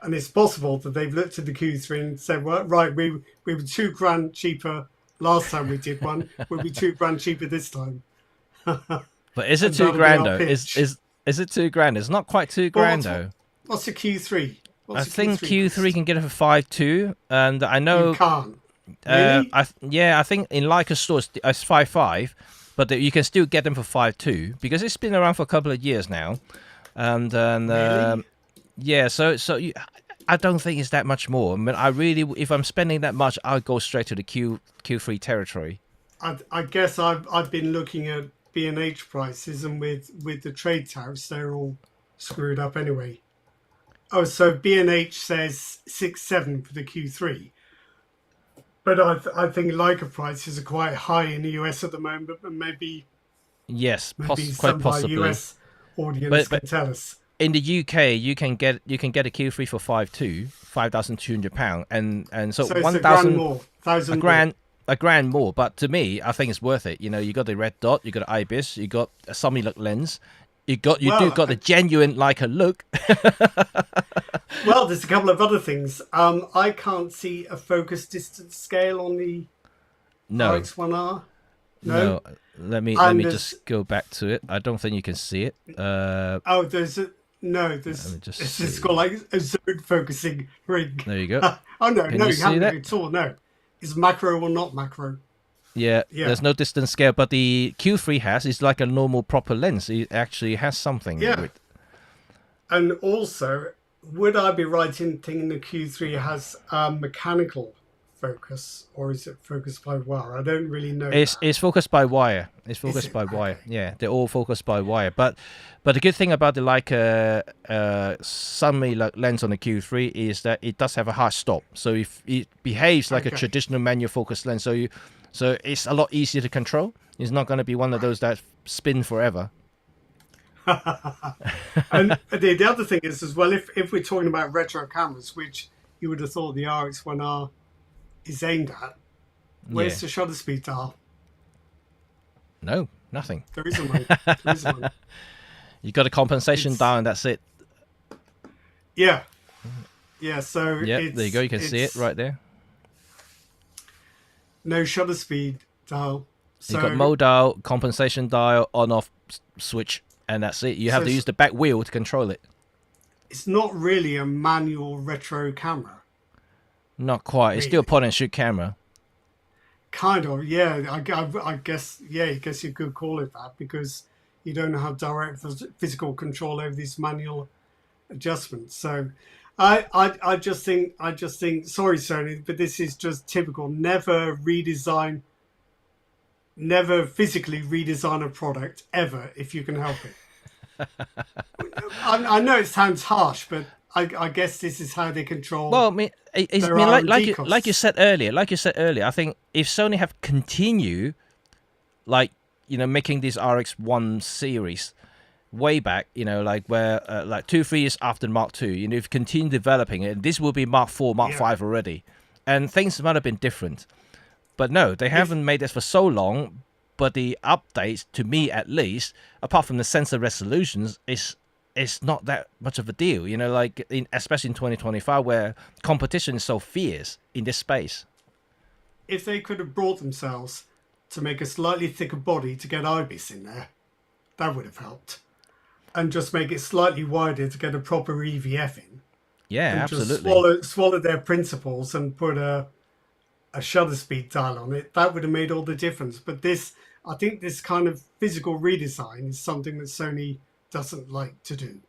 And it's possible that they've looked at the Q3 and said, well, right, we were £2 cheaper last time we did one. We'll be £2 cheaper this time. But is it And two that'll be grand our though? pitch. Is it 2 grand? It's not quite two Well, grand though. what's the Q3? I What's the think Q3 Q3 cost? can get it for 5.2, and I You know. can't. Really? I think in Leica stores it's 5.5, but you can still get them for 5.2 because it's been around for a couple of years now, and Really? yeah. I don't think it's that much more. I mean, if I'm spending that much, I'll go straight to the Q3 territory. I guess I've been looking at B&H prices, and with the trade tariffs, they're all screwed up anyway. Oh, so B&H says 6.7 for the Q3, but I think Leica prices are quite high in the US at the moment, but maybe Yes, maybe quite some of our possibly. US audience But can tell us. in the UK, you can get a Q3 for 5.2, £5,200, and so So it's a grand 1,000 more, thousand more. a grand more. But to me, I think it's worth it. You know, you got the red dot, you got the IBIS, you got a Sony look lens, you do Well, got the genuine Leica look. well, there's a couple of other things. I can't see a focus distance scale on the No, RX1R. No, no. Let me and there's just go back to it. I don't think you can see it. oh, there's a no, Let there's me just it's see. just got like a zone focusing ring. There you go. Oh no, Can no, you you see haven't that? at all. No, it's macro or not macro. Yeah, Yeah, there's no distance scale, but the Q3 has is like a normal proper lens. It actually has something yeah, with. and also, would I be right in thinking the Q3 has mechanical focus, or is it focused by wire? I don't really know that. It's focused by wire. It's Is focused it by wire. okay? Yeah, they're all focused by wire. But the good thing about the Leica Sony lens on the Q3 is that it does have a hard stop. So if it behaves like a Okay, traditional manual focus lens, so it's a lot easier to control. It's not going to be one of those right. that spin forever. And the other thing is as well, if we're talking about retro cameras, which you would have thought the RX1R is aimed at, Yeah. where's the shutter speed dial? No, nothing. There isn't one. There isn't one. You got a compensation It's dial and that's it. yeah, yeah. So Yep, there you go. You can see it it's right there. no shutter speed dial. You got So mode dial, compensation dial, on off switch, and that's it. You have so to use the back wheel to control it. it's not really a manual retro camera, Not quite. It's still a really. point and shoot camera. Kind of, yeah. I guess, yeah. I guess you could call it that because you don't have direct physical control over these manual adjustments. So, I just think, sorry, Sony, but this is just typical. Never physically redesign a product ever if you can help it. I know it sounds harsh, but I guess this is how they control Well, I mean, their R and D like you costs. said earlier, I think if Sony have continued, like, making this RX1 series way back, like where like 2-3 years after Mark II, if you continue developing it, this will be Mark IV, Mark Yeah, V already, and things might have been different. But no, they if haven't made this for so long. But the updates, to me at least, apart from the sensor resolutions, is not that much of a deal. Like especially in 2025, where competition is so fierce in this space. if they could have brought themselves to make a slightly thicker body to get IBIS in there, that would have helped, and just make it slightly wider to get a proper EVF in, Yeah, and just absolutely. swallow their principles and put a shutter speed dial on it, that would have made all the difference. But I think this kind of physical redesign is something that Sony doesn't like to do.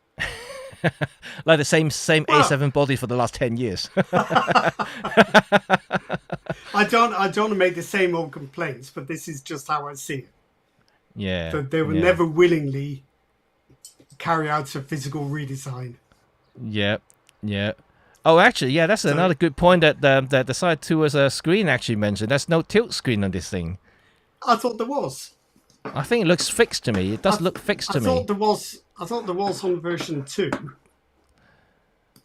Like the same Well, A7 body for the last 10 years. I don't want to make the same old complaints, but this is just how I see it. Yeah, That they will yeah, never willingly carry out a physical redesign. yeah, yeah. Oh, actually, yeah, that's So another good point that the side towards a screen actually mentioned. There's no tilt screen on this thing. I thought there was. I think it looks fixed to me. It does look fixed I to me. thought there was. I thought there was on version 2.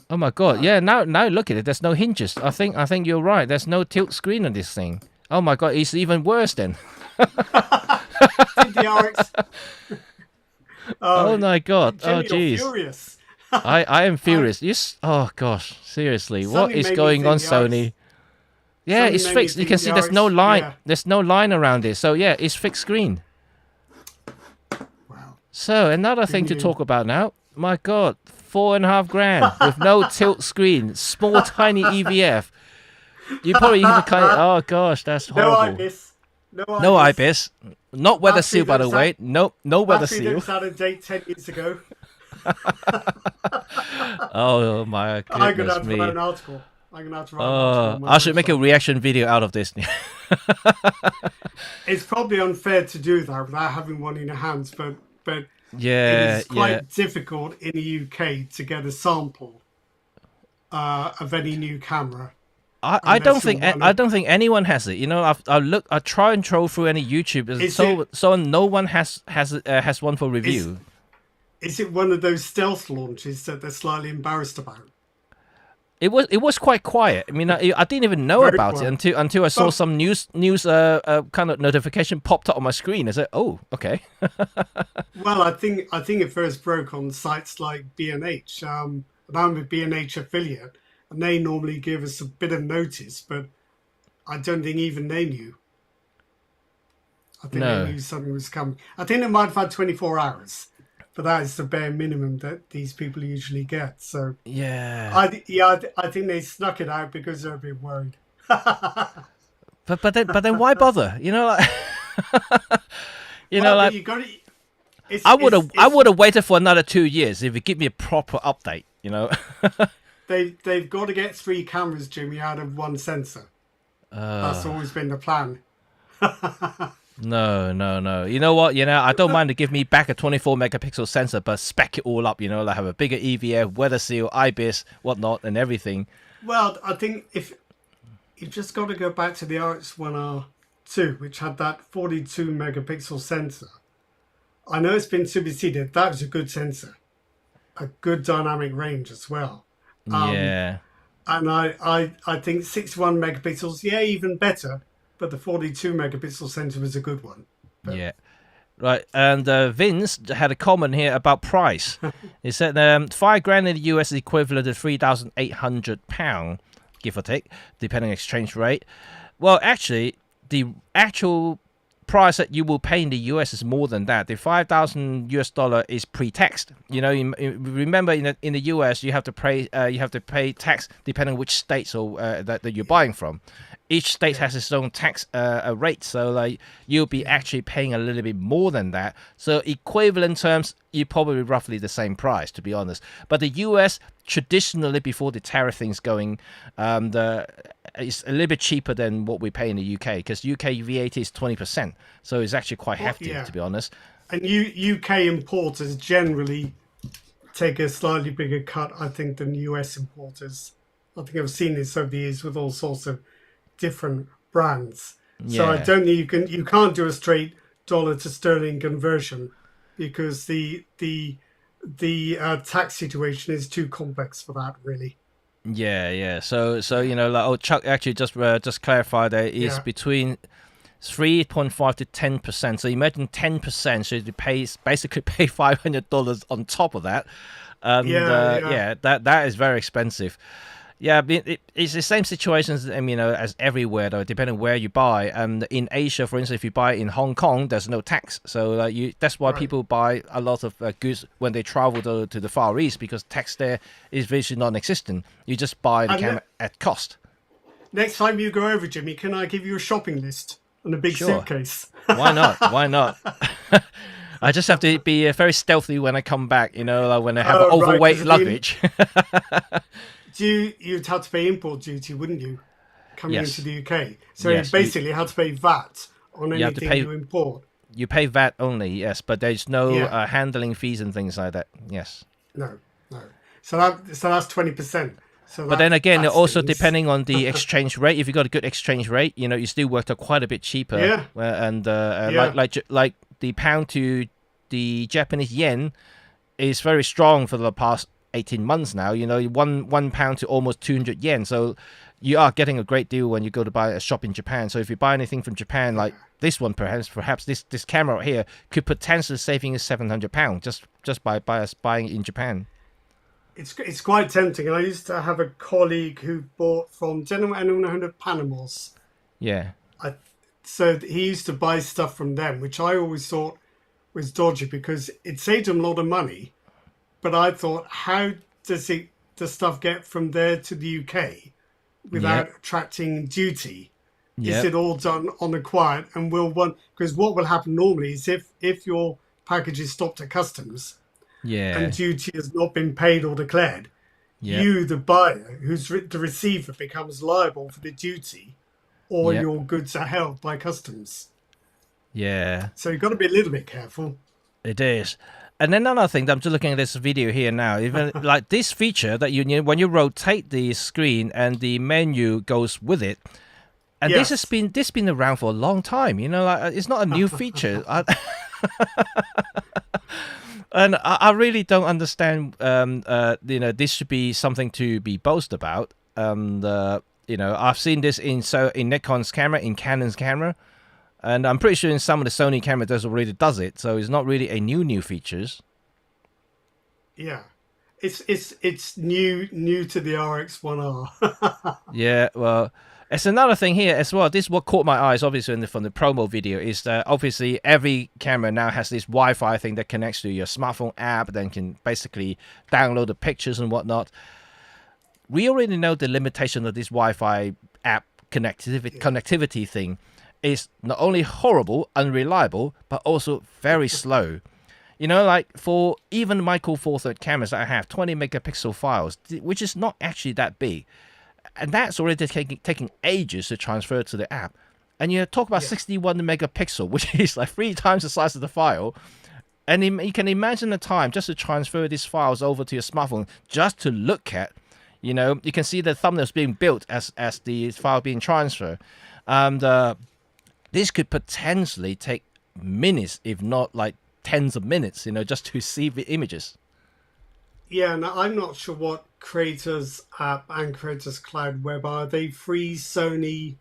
Oh my god! Yeah, now look at it. There's no hinges. I think you're right. There's no tilt screen on this thing. Oh my god! It's even worse then. Did the RX? Oh Oh, my god! Oh Jimmy, you're jeez. furious. I am I, furious. Oh gosh, seriously, what Sony is made me going on, think the RX. Sony? Yeah, Sony it's made me fixed. You can think see the there's no RX. line. Yeah. There's no line around it. So yeah, it's fixed screen. Wow. So another Good thing to news. talk about now. My God, 4.5 grand with no tilt screen, small tiny EVF. You probably even kind of, oh gosh, that's No horrible. ibis. No No ibis. IBIS, not weather Battery seal by that the was out. way. No, no weather Battery that seal. was out of date 10 years ago. Oh my I'm gonna goodness have to write me. an article. I'm gonna have to write an article on my I should make a website. reaction video out of this. It's probably unfair to do that without having one in your hands, but it Yeah, is yeah. quite difficult in the UK to get a sample of any new camera I don't unless you think want I to. don't think anyone has it. You know, I try and troll through any YouTube. Is it So no one has one for is review. is it one of those stealth launches that they're slightly embarrassed about? It was quite quiet. I mean, I didn't even know Very about it quiet. until I saw Well, some news kind of notification popped up on my screen. I said, oh, okay. well, I think it first broke on sites like B&H. And I'm a B&H affiliate, and they normally give us a bit of notice, but I don't think even they knew. I think they No. knew something was coming. I think they might have had 24 hours, but that is the bare minimum that these people usually get. So Yeah. I think they snuck it out because they're a bit worried. But then why bother? You know, like, Well, but like you got to. I would have I It's would have waited for another 2 years if you give me a proper update. You know. they've got to get 3 cameras, Jimmy, out of 1 sensor. That's always been the plan. No, no, no. You know what? I don't mind to give me back a 24 megapixel sensor, but spec it all up. Like have a bigger EVF, weather seal, IBIS, whatnot, and everything. Well, I think if you've just got to go back to the RX1R II, which had that 42 megapixel sensor. I know it's been superseded. That was a good sensor, a good dynamic range as well. Yeah. And I think 61 megapixels, yeah, even better. But the 42 megapixel sensor was a good one. But Yeah. Right, and Vince had a comment here about price. He said 5 grand in the US is equivalent to £3,800, give or take, depending on exchange rate. Well, actually, the actual price that you will pay in the US is more than that. The $5,000 is pre-taxed. Remember in the US you have to pay tax depending on which states or that you're buying from. Each state has its own tax rate, so like you'll be actually paying a little bit more than that. So equivalent terms, you're probably roughly the same price, to be honest. But the US traditionally, before the tariff things going, it's a little bit cheaper than what we pay in the UK because UK VAT is 20%, so it's actually quite hefty, yeah. to be honest. And UK importers generally take a slightly bigger cut, I think, than US importers. I think I've seen this over the years with all sorts of different brands. So I Yeah. don't think you can't do a straight dollar to sterling conversion because the tax situation is too complex for that, really. Yeah, yeah. So like Chuck actually just clarified that it's Yeah, between 3.5 to 10%. So imagine 10%, so you basically pay $500 on top of that, and yeah. that is very expensive. Yeah, but it's the same situations, as everywhere though, depending on where you buy. And in Asia, for instance, if you buy in Hong Kong, there's no tax. So that's why Right. people buy a lot of goods when they travel to the Far East, because tax there is virtually non-existent. You just buy the And camera at cost. next time you go over, Jimmy, can I give you a shopping list and a big Sure. suitcase? Why not? Why not? I just have to be very stealthy when I come back, like when I have Oh, right, overweight 'cause luggage. You'd have to pay import duty, wouldn't you, coming Yes. into the UK? So Yes, you basically had to pay VAT on you have to anything pay. you import. You pay VAT only, yes, but there's no Yeah, handling fees and things like that. Yes. no, no. So that's 20%. So But then again, that also stings. depending on the exchange rate, if you got a good exchange rate, you still worked out quite a bit cheaper. Yeah, And yeah, like the pound to the Japanese yen is very strong for the past 18 months now. You know, one pound to almost 200 yen. So you are getting a great deal when you go to buy a shop in Japan. So if you buy anything from Japan, like this one, perhaps this camera right here could potentially saving you £700 just by us buying it in Japan. It's quite tempting. And I used to have a colleague who bought from anyone heard of Panamos? Yeah. So he used to buy stuff from them, which I always thought was dodgy because it saved him a lot of money. But I thought, how does the stuff get from there to the UK without attracting duty? Is it all done on the quiet? And because what will happen normally is if your package is stopped at customs and duty has not been paid or declared, you, the buyer, the receiver, becomes liable for the duty, or your goods are held by customs. Yeah. So you've got to be a little bit careful. It is. And then another thing, I'm just looking at this video here now, even like this feature that when you rotate the screen and the menu goes with it, and this been around for a long time, you know, like it's not a new feature. And I really don't understand, you know, this should be something to be boasted about. You know, I've seen this in Nikon's camera, in Canon's camera, and I'm pretty sure in some of the Sony cameras already does it. So it's not really a new features. Yeah, it's new to the RX1R. Yeah, well, it's another thing here as well. This is what caught my eyes, obviously, from the promo video, is that obviously every camera now has this Wi-Fi thing that connects to your smartphone app, then can basically download the pictures and whatnot. We already know the limitation of this Wi-Fi app connectivity thing is not only horrible, unreliable, but also very slow. You know, like for even Micro Four Third cameras that I have, 20 megapixel files, which is not actually that big. And that's already taking ages to transfer to the app. And you talk about 61 megapixel, which is like 3 times the size of the file. And you can imagine the time just to transfer these files over to your smartphone, just to look at. You know, you can see the thumbnails being built as the file being transferred. And this could potentially take minutes, if not like tens of minutes, you know, just to see the images. Yeah, and I'm not sure what Creators App and Creators Cloud Web are. They free Sony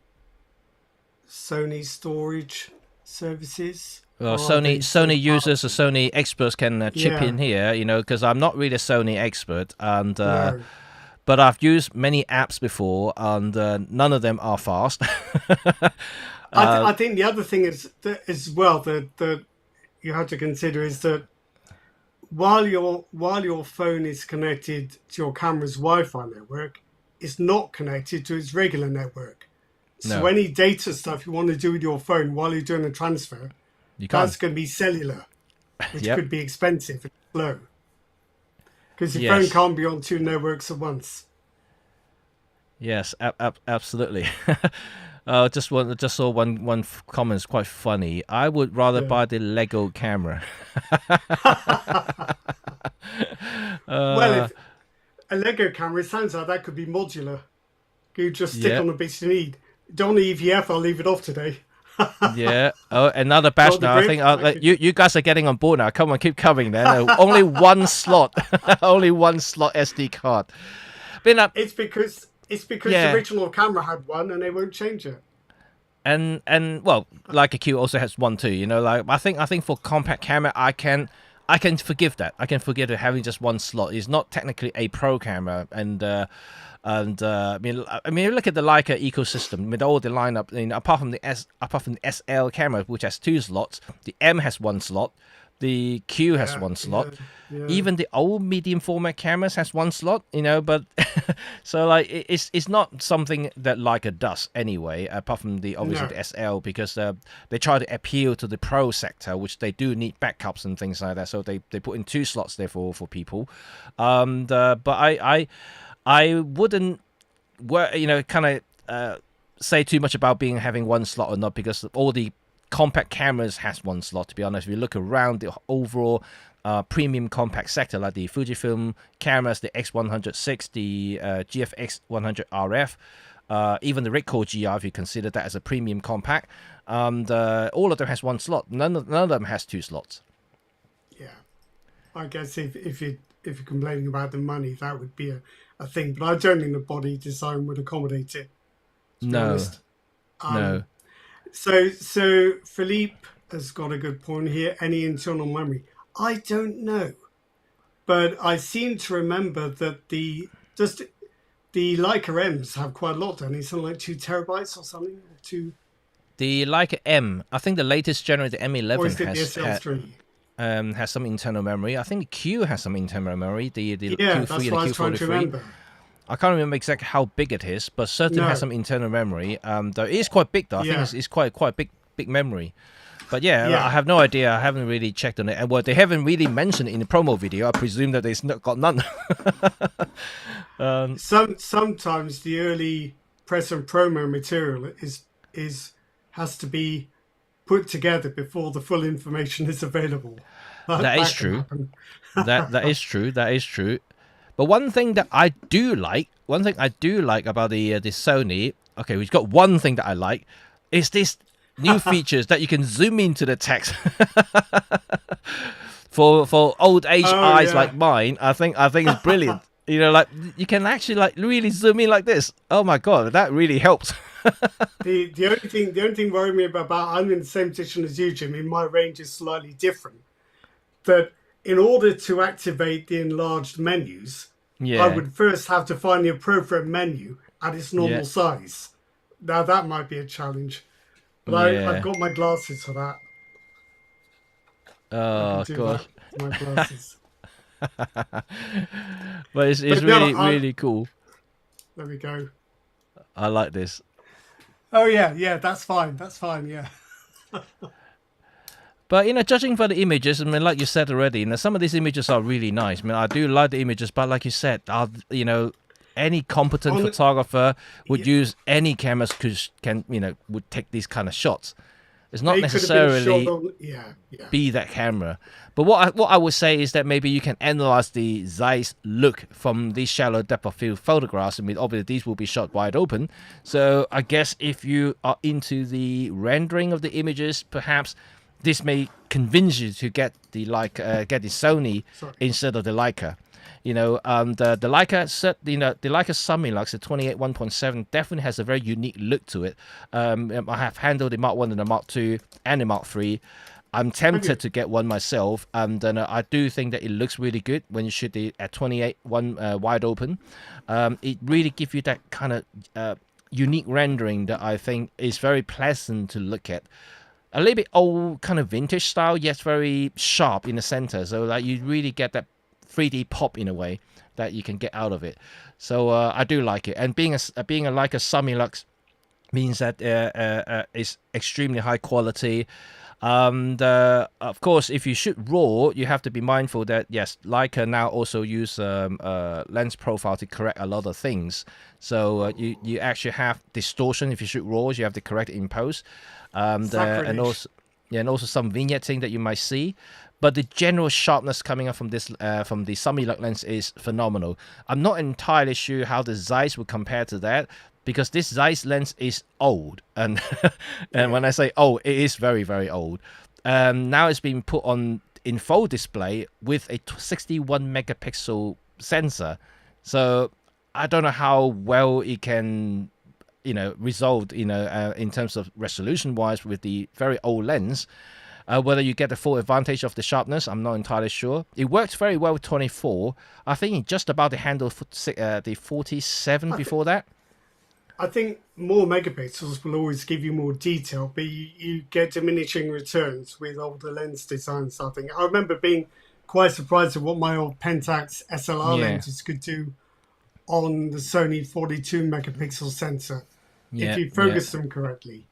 storage services? Well, Sony users or Sony experts can chip in here, you know, because I'm not really a Sony expert, and No. but I've used many apps before, and none of them are fast. I think the other thing is that as well that you have to consider is that while your phone is connected to your camera's Wi-Fi network, it's not connected to its regular network. So any data stuff you want to do with your phone while you're doing a transfer, that's going to be cellular, which could be expensive and slow. Because your phone can't be on 2 networks at once. Yes, absolutely. Just saw one comment. It's quite funny. I would rather buy the Lego camera. Well, if a Lego camera, it sounds like that could be modular. You just stick on the bits you need. Don't need EVF. I'll leave it off today. Yeah. Oh, another batch now. I think you guys are getting on board now. Come on, keep coming. Then only one slot, only one slot SD card. But it's because the original camera had one, and they won't change it. And well, Leica Q also has one too. You know, like I think for compact camera, I can forgive that. I can forgive it having just one slot. It's not technically a pro camera, and I mean, you look at the Leica ecosystem with all the lineup. You know, apart from the SL camera, which has 2 slots, the M has 1 slot, the Q has 1 slot. Yeah. Even the old medium format cameras has 1 slot. You know, but so like it's not something that Leica does anyway. Apart from the SL, because they try to appeal to the pro sector, which they do need backups and things like that. So they put in 2 slots there for people. But I wouldn't, you know, kind of say too much about having 1 slot or not, because all the compact cameras has 1 slot. To be honest, if you look around the overall premium compact sector, like the Fujifilm cameras, the X106, the GFX 100 RF, even the Ricoh GR, if you consider that as a premium compact, all of them has 1 slot. None of them has 2 slots. Yeah, I guess if you if you're complaining about the money, that would be a thing. But I don't think the body design would accommodate it, to be No, honest. Um, no. so Philippe has got a good point here. Any internal memory? I don't know, but I seem to remember that the Leica M's have quite a lot, don't they? Something like 2 terabytes or something, or two, The Leica M, I think the latest generation, the or M11, is it the SL3? has some internal memory. I think the Q has some internal memory. The Yeah, Q3 that's and what the I was trying to Q43. remember. I can't remember exactly how big it is, but certainly has No, some internal memory. Though it is quite big, though. I think yeah, it's quite big memory. But yeah, I yeah. have no idea. I haven't really checked on it. And what they haven't really mentioned in the promo video, I presume that they've not got none. Sometimes the early press and promo material is has to be put together before the full information is available. That That is that can true. happen. That is true. That is true. But one thing I do like about the Sony, okay, we've got one thing that I like, is this new features that you can zoom into the text. For old age Oh eyes like yeah. mine, I think it's brilliant. You know, like you can actually like really zoom in like this. Oh my god, that really helps. The only thing worrying me about I'm in the same position as you, Jim. In my range is slightly different. That in order to activate the enlarged menus, I Yeah, would first have to find the appropriate menu at its yeah, normal size. Now that might be a challenge, but I've yeah. got my glasses for that. I can Oh do that gosh, with my glasses. but it's But no, really really cool. there we go. I like this. Oh yeah, yeah, that's fine. That's fine. Yeah. But judging by the images, I mean, like you said already, some of these images are really nice. I mean, I do like the images, but like you said, any competent On photographer would yeah, use any cameras would take these kind of shots. It's not they could have been shot necessarily on. Yeah, yeah. be that camera. But what I would say is that maybe you can analyze the Zeiss look from these shallow depth of field photographs. I mean, obviously these will be shot wide open. So I guess if you are into the rendering of the images, perhaps this may convince you to get the get the Sony Sorry. instead of the Leica. The Leica the Leica Summilux, the 28 1.7, definitely has a very unique look to it. I have handled the Mark 1 and the Mark 2 and the Mark 3. I'm tempted to get one myself, and I do think that it looks really good when you shoot it at 28 wide open. It really gives you that kind of unique rendering that I think is very pleasant to look at. A little bit old, kind of vintage style, yet very sharp in the center. So like you really get that 3D pop in a way that you can get out of it. So I do like it. And being like a Summilux means that it's extremely high quality. Of course, if you shoot RAW, you have to be mindful that yes, Leica now also use lens profile to correct a lot of things. So you actually have distortion if you shoot RAWs. You have to correct it in post, and Sacrilege. also some vignetting that you might see. But the general sharpness coming up from this from the Summilux lens is phenomenal. I'm not entirely sure how the Zeiss would compare to that, because this Zeiss lens is old, and and when I say old, it is very very old. Now it's been put on in full display with a 61 megapixel sensor, so I don't know how well it can resolve in terms of resolution wise with the very old lens. Whether you get the full advantage of the sharpness, I'm not entirely sure. It works very well with 24. I think it just about to handle the 47 before that. I think more megapixels will always give you more detail, but you get diminishing returns with older lens designs. I think I remember being quite surprised at what my old Pentax SLR Yeah, lenses could do on the Sony 42 megapixel sensor if yeah, you yeah. focus them correctly.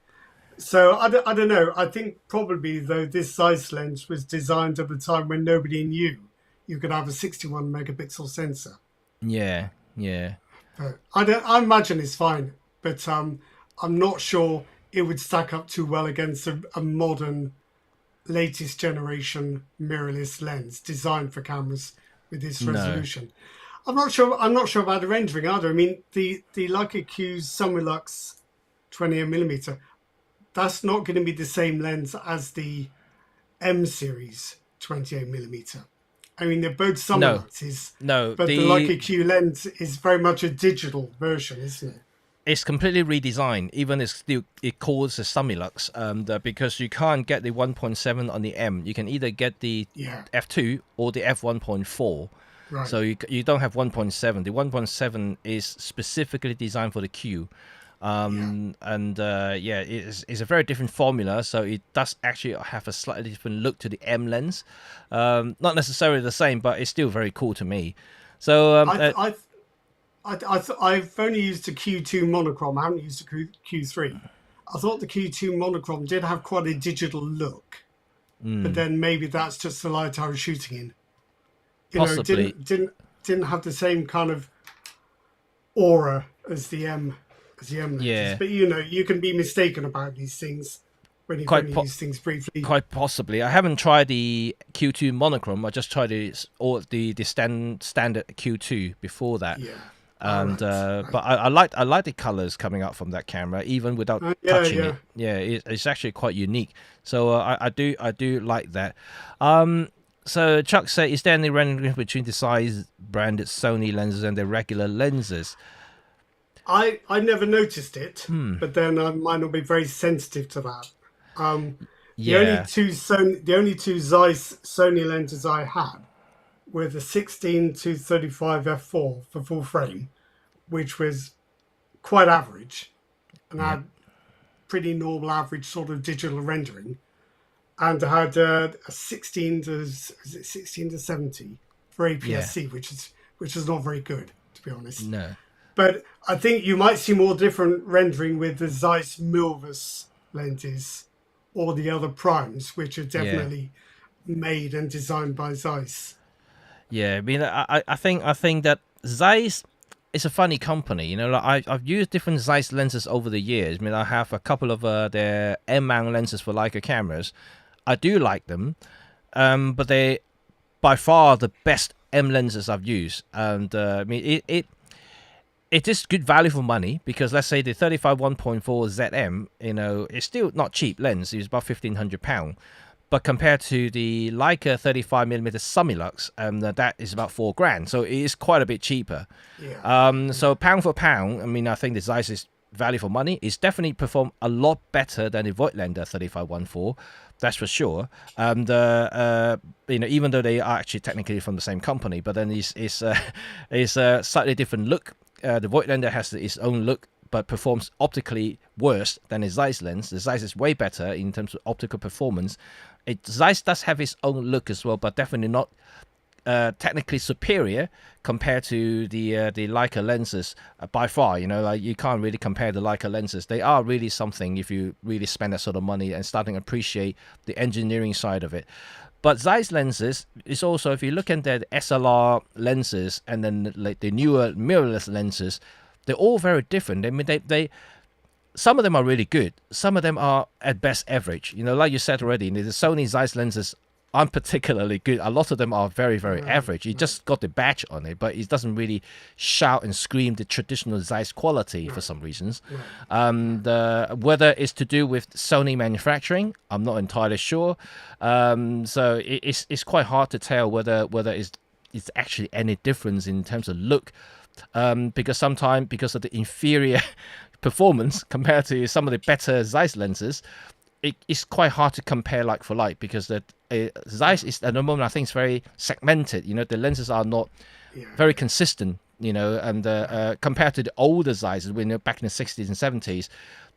So I don't know. I think probably though this size lens was designed at the time when nobody knew you could have a 61 megapixel sensor. Yeah, yeah. But I imagine it's fine, but I'm not sure it would stack up too well against a modern, latest generation mirrorless lens designed for cameras with this No, resolution. I'm not sure. I'm not sure about the rendering either. I mean, the Leica Q's Summilux 28 mm. That's not going to be the same lens as the M series 28 mm. I mean, they're both No, Summluxes, no. but the Leica Q lens is very much a digital version, isn't it? It's completely redesigned. Even it's still it calls a Summilux, because you can't get the 1.7 on the M. You can either get the Yeah, f2 or the f1.4. right. So you don't have 1.7. The 1.7 is specifically designed for the Q. Yeah. And yeah, it's a very different formula, so it does actually have a slightly different look to the M lens. Not necessarily the same, but it's still very cool to me. So I I've only used the Q2 monochrome. I haven't used the Q3. I thought the Q2 monochrome did have quite a digital look, but then maybe that's just the light I was shooting in. You know, possibly, didn't have the same kind of aura as the M lenses. yeah, But you know, you can be mistaken about these things when you've quite only used things briefly. quite possibly. I haven't tried the Q2 monochrome. I just tried the standard Q2 before that. Yeah. All And right. but Right. I like the colors coming out from that camera even without Yeah. touching Yeah. it. Yeah, it's actually quite unique. So I do like that. So Chuck said, is there any rendering between the size branded Sony lenses and the regular lenses? I never noticed it, but then I might not be very sensitive to that. Um, Yeah, the only two Zeiss Sony lenses I had were the 16 to 35 f4 for full frame, which was quite average and yeah, had pretty normal average sort of digital rendering, and I had a 16 to is it 16 to 70 for yeah. APS-C, which is not very good, to be honest. No, But I think you might see more different rendering with the Zeiss Milvus lenses or the other primes, which are yeah. definitely made and designed by Zeiss. Yeah, I mean, I think that Zeiss is a funny company. You know, like I've used different Zeiss lenses over the years. I mean, I have a couple of their M mount lenses for Leica cameras. I do like them, but they by far the best M lenses I've used. And I mean, it is good value for money because let's say the 35 1.4 ZM, it's still not cheap lens. It's about £1,500. But compared to the Leica 35mm Summilux, that is about £4,000. So it is quite a bit cheaper. Yeah, So pound for pound, I mean, I think the Zeiss is value for money. It's definitely performed a lot better than the Voigtlander 3514. That's for sure. Even though they are actually technically from the same company, but then it's a slightly different look. The Voigtlander has its own look, but performs optically worse than the Zeiss lens. The Zeiss is way better in terms of optical performance. Zeiss does have its own look as well, but definitely not technically superior compared to the Leica lenses by far. Like you can't really compare the Leica lenses. They are really something if you really spend that sort of money and starting to appreciate the engineering side of it. But Zeiss lenses is also, if you look at their SLR lenses and then like the newer mirrorless lenses, they're all very different. I mean, they some of them are really good. Some of them are at best average. Like you said already, the Sony Zeiss lenses aren't particularly good. A lot of them are very, very average. It just got the badge on it, but it doesn't really shout and scream the traditional Zeiss quality for some reasons. Whether it's to do with Sony manufacturing, I'm not entirely sure. So it's quite hard to tell whether it's actually any difference in terms of look. Because sometimes, because of the inferior performance compared to some of the better Zeiss lenses, it's quite hard to compare like for like, because the Zeiss is at the moment, I think, it's very segmented. The lenses are not very consistent. And compared to the older Zeiss, back in the 60s and 70s,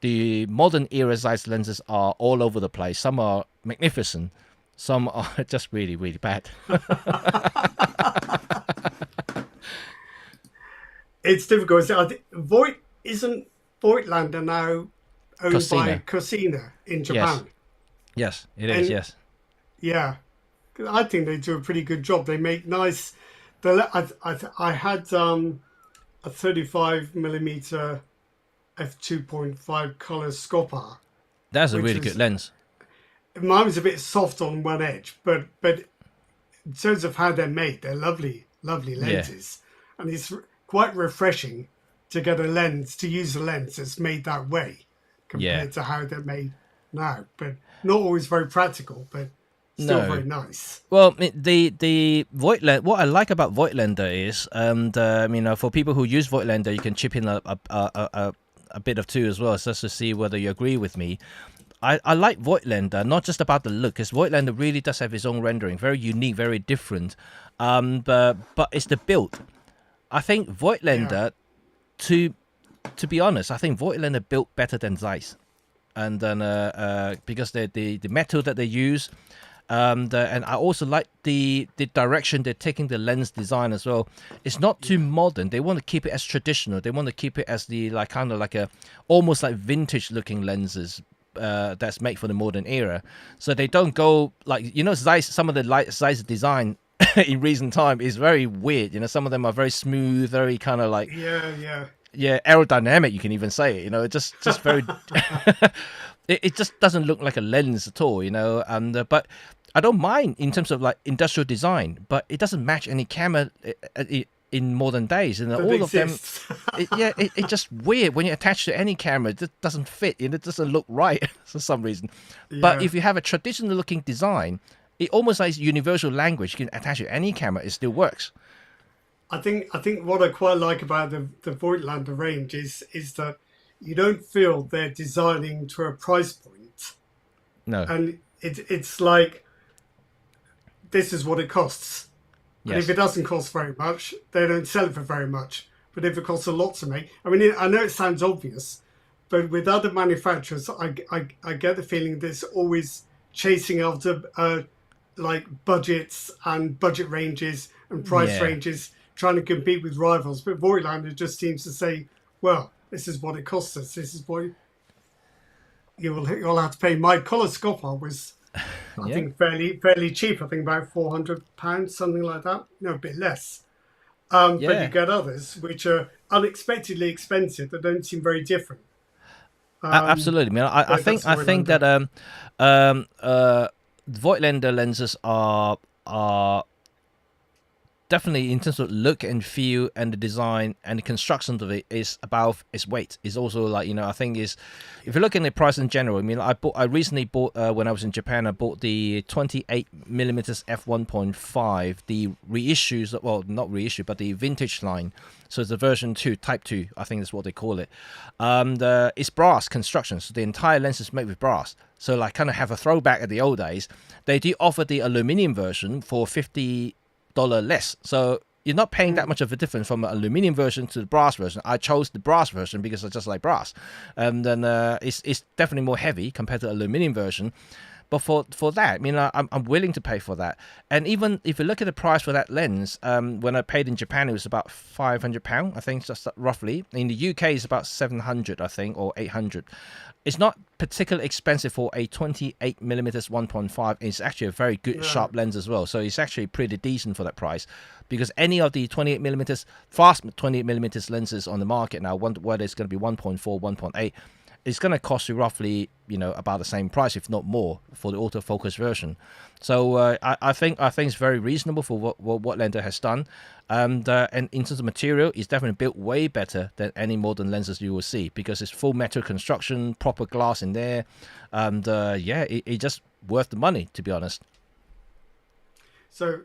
the modern era Zeiss lenses are all over the place. Some are magnificent, some are just really, really bad. it's difficult. I think isn't Voigtlander now owned by Cosina, Cosina in yes, Japan? yes, it is, And yes, yeah, I think they do a pretty good job. They make nice. I had a 35 millimeter f2.5 color Scopar, that's a which really good was lens. mine was a bit soft on one edge, but in terms of how they're made, they're lovely, lovely Yeah, lenses, and it's quite refreshing to get to use a lens that's made that way yeah. compared to how they're made now. But not always very practical, but still No. very nice. Well, the Voigtlander. What I like about Voigtlander is, and for people who use Voigtlander, you can chip in a bit of two as well, just to see whether you agree with me. I like Voigtlander, not just about the look, because Voigtlander really does have its own rendering, very unique, very different. But it's the build. I think Voigtlander, to be honest, I think Voigtlander built better than Zeiss, and then because the metal that they use. And I also like the direction they're taking the lens design as well. It's not too modern. They want to keep it as traditional. They want to keep it as the kind of like a almost like vintage looking lenses that's made for the modern era. So they don't go like Zeiss. Some of the Zeiss design in recent time is very weird. Some of them are very smooth, very kind of like aerodynamic. You can even say it. It just very. It just doesn't look like a lens at all. And but. I don't mind in terms of like industrial design, but it doesn't match any camera in modern days. And all of them, it's just weird when you attach to any camera. It just doesn't fit. It doesn't look right for some reason. Yeah. But if you have a traditional looking design, it almost like universal language. You can attach to any camera. It still works. I think what I quite like about the Voigtlander range is that you don't feel they're designing to a price point. No. And it's like, this is what it costs. Yes. And if it doesn't cost very much, they don't sell it for very much. But if it costs a lot to make, I mean, I know it sounds obvious, but with other manufacturers, I get the feeling there's always chasing after like budgets and budget ranges and price ranges, trying to compete with rivals. But Voigtlander just seems to say, well, this is what it costs us. This is what you'll have to pay. My coloscope was, I think, fairly cheap. I think about £400, something like that. A bit less. But you get others which are unexpectedly expensive that don't seem very different. Absolutely, man. I think that Voigtlander lenses are definitely, in terms of look and feel and the design and the construction of it, is above its weight. It's also like, I think is, if you're looking at the price in general, I recently bought, when I was in Japan, I bought the 28mm f1.5, the reissues, well, not reissue, but the vintage line. So it's the version 2, type 2, I think that's what they call it. It's brass construction, so the entire lens is made with brass. So like kind of have a throwback at the old days. They do offer the aluminium version for $50 less, so you're not paying that much of a difference from an aluminium version to the brass version. I chose the brass version because I just like brass, and then it's definitely more heavy compared to the aluminium version. But for that, I'm willing to pay for that. And even if you look at the price for that lens, when I paid in Japan, it was about £500, I think, just roughly. In the UK, it's about 700, I think, or 800. It's not particularly expensive for a 28mm 1.5. It's actually a very good sharp lens as well. So it's actually pretty decent for that price, because any of the 28mm fast 28mm lenses on the market now, whether it's going to be 1.4, 1.8, it's going to cost you roughly, about the same price, if not more, for the autofocus version. So I think it's very reasonable for what Voigtlander has done, and in terms of material, it's definitely built way better than any modern lenses you will see, because it's full metal construction, proper glass in there, and it's just worth the money, to be honest. So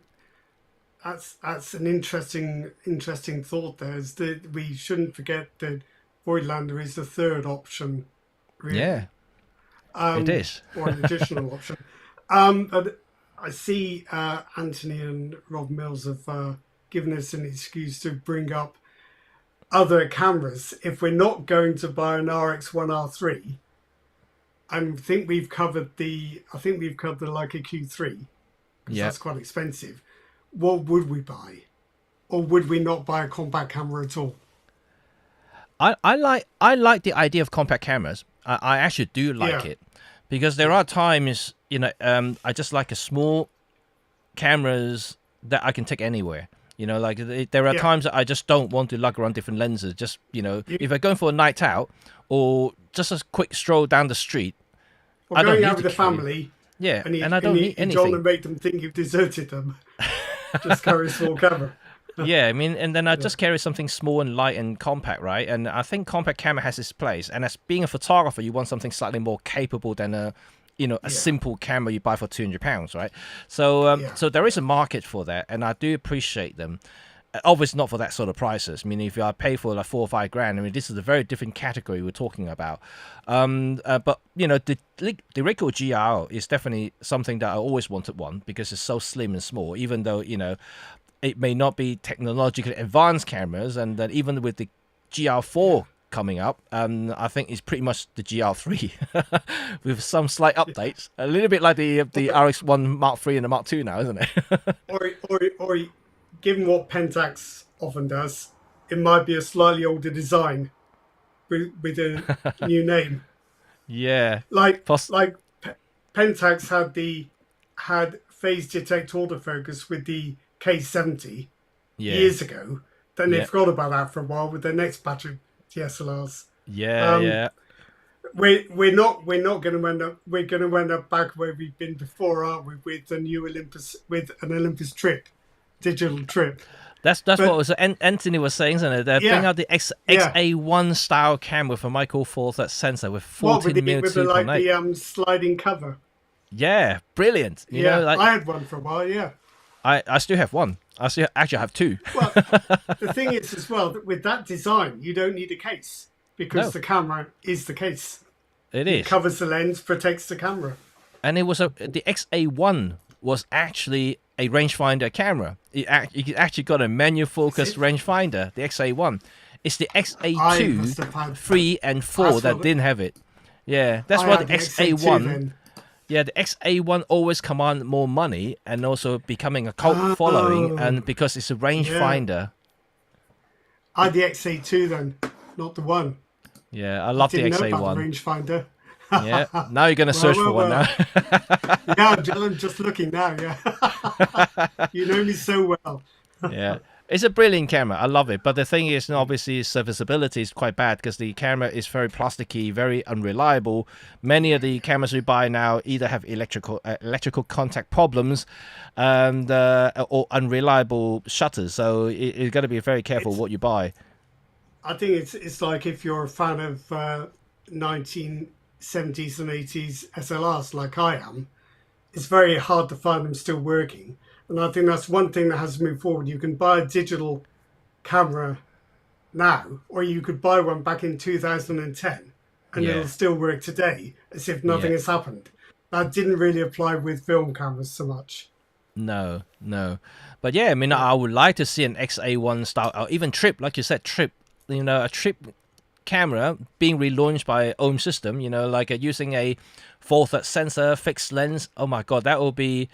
that's an interesting thought. There is that we shouldn't forget that Voigtlander is the third option, really. Yeah, it is. Or an additional option. But I see Anthony and Rob Mills have given us an excuse to bring up other cameras. If we're not going to buy an RX1R III, I think we've covered the Leica Q3, because that's quite expensive. What would we buy? Or would we not buy a compact camera at all? I like the idea of compact cameras. I actually do like it, because there are times, I just like a small cameras that I can take anywhere. Like there are times that I just don't want to lug around different lenses. Just, if I'm going for a night out or just a quick stroll down the street, or going out with the family. Yeah, and I don't need anything. John, and make them think you've deserted them. Just carry a small camera. Yeah, and then I just carry something small and light and compact, right? And I think compact camera has its place. And as being a photographer, you want something slightly more capable than a a simple camera you buy for £200, right? So so there is a market for that, and I do appreciate them. Obviously not for that sort of prices. I mean, if you pay for like 4 or 5 grand, I mean, this is a very different category we're talking about. But the Ricoh GR is definitely something that I always wanted one, because it's so slim and small. Even though it may not be technologically advanced cameras, and then even with the GR4 coming up, I think it's pretty much the GR3 with some slight updates. A little bit like the RX1 Mark III and the Mark II now, isn't it? or given what Pentax often does, it might be a slightly older design with a new name. Yeah, like Pentax had phase detect autofocus with the K70 years ago. Then they forgot about that for a while with their next batch of DSLRs. We're not going to end up. We're going to end up back where we've been before, aren't we? With the new Olympus, with an Olympus trip, digital trip. That's what was Anthony was saying, isn't it? They bring out the XA1 style camera with a micro four thirds sensor with 14mm with the sliding cover. Yeah, brilliant. You know, I had one for a while. Yeah, I still have one. I actually have 2. Well, the thing is as well that with that design, you don't need a case, because the camera is the case. It covers the lens, protects the camera. And it was the XA1 was actually a rangefinder camera. It actually got a manual focus rangefinder. The XA1. It's the XA2, 3, and 4 that didn't have it. Yeah, that's why the XA1. Yeah, the XA1 always command more money, and also becoming a cult following, and because it's a rangefinder. I had the XA2 then, not the 1. Yeah, I love the XA1. Know about the rangefinder. Yeah, now you're going to search for one now. Yeah, I'm just looking now, yeah. You know me so well. Yeah. It's a brilliant camera. I love it. But the thing is, obviously, serviceability is quite bad, because the camera is very plasticky, very unreliable. Many of the cameras we buy now either have electrical contact problems and or unreliable shutters. So you've got to be very careful what you buy. I think it's like if you're a fan of 1970s and 80s SLRs like I am, it's very hard to find them still working. And I think that's one thing that has moved forward. You can buy a digital camera now, or you could buy one back in 2010, and it'll still work today, as if nothing has happened. That didn't really apply with film cameras so much. No. But yeah, I mean, I would like to see an XA1 style, or even Trip, like you said, Trip. A Trip camera being relaunched by OM System, like using a 4-thirds sensor, fixed lens. Oh my God, that will be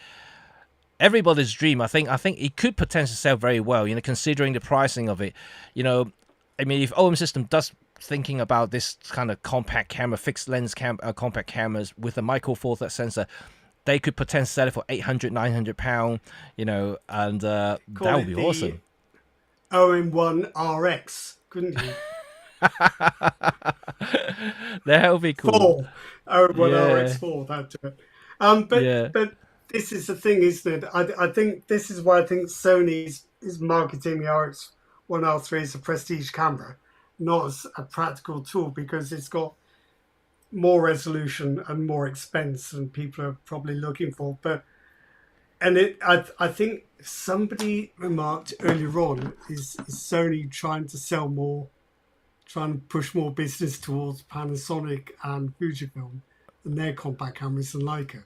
everybody's dream. I think it could potentially sell very well, considering the pricing of it. I mean, if OM System does thinking about this kind of compact camera, fixed lens compact cameras with a micro 4-thirds sensor, they could potentially sell it for £800-900, and that would be awesome. OM1 RX, couldn't you? That would be cool. OM1 RX4, that'd do it. But this is the thing, isn't it? I think this is why I think Sony is marketing the RX1R III as a prestige camera, not as a practical tool, because it's got more resolution and more expense than people are probably looking for. I think somebody remarked earlier on, is Sony trying to sell more, trying to push more business towards Panasonic and Fujifilm and their compact cameras and Leica.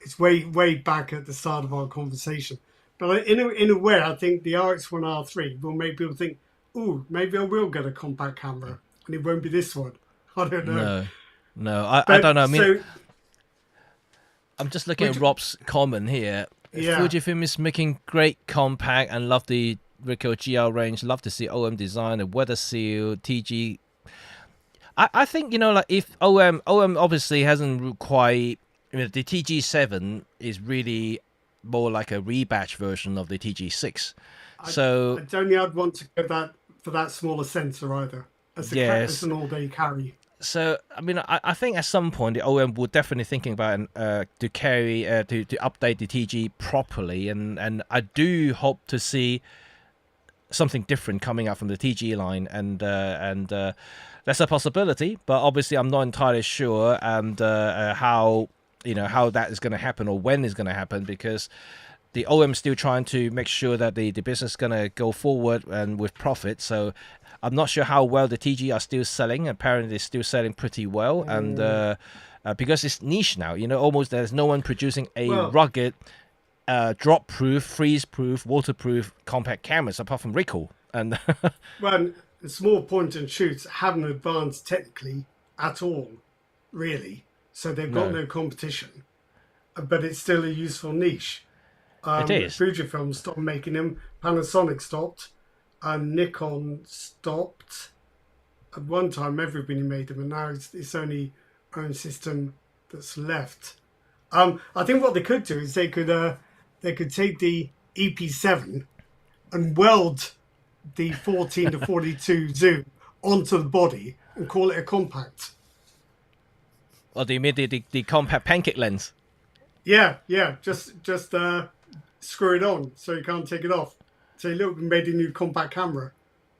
It's way back at the start of our conversation. But in a way, I think the RX1R III will make people think, ooh, maybe I will get a compact camera, and it won't be this one. I don't know. No, I don't know. I mean, I'm just looking at Rob's comment here. Yeah. Fujifilm is making great compact and love the Ricoh GL range. Love to see OM design, the weather seal, TG. I think, like if OM obviously hasn't quite... the TG7 is really more like a rebatch version of the TG6. I don't think I'd want to go for that smaller sensor either, as an all-day carry. So, I mean, I think at some point the OM will definitely thinking about to update the TG properly, and I do hope to see something different coming out from the TG line, and That's a possibility, but obviously I'm not entirely sure and how how that is going to happen or when is going to happen, because the OM is still trying to make sure that the business is going to go forward and with profit. So I'm not sure how well the TG are still selling. Apparently they're still selling pretty well, and because it's niche now, almost there's no one producing a Well, rugged, drop-proof, freeze-proof, waterproof compact cameras apart from Ricoh. And well, the small point and shoots haven't advanced technically at all, really. So they've got no, no competition, but it's still a useful niche. it is. Fujifilm stopped making them. Panasonic stopped, and Nikon stopped. At one time, everybody made them, and now it's only own system that's left. I think what they could do is they could take the EP7 and weld the 14 to 42 zoom onto the body and call it a compact. Or do you mean the compact pancake lens? Yeah, just screw it on so you can't take it off. So look, we made a new compact camera,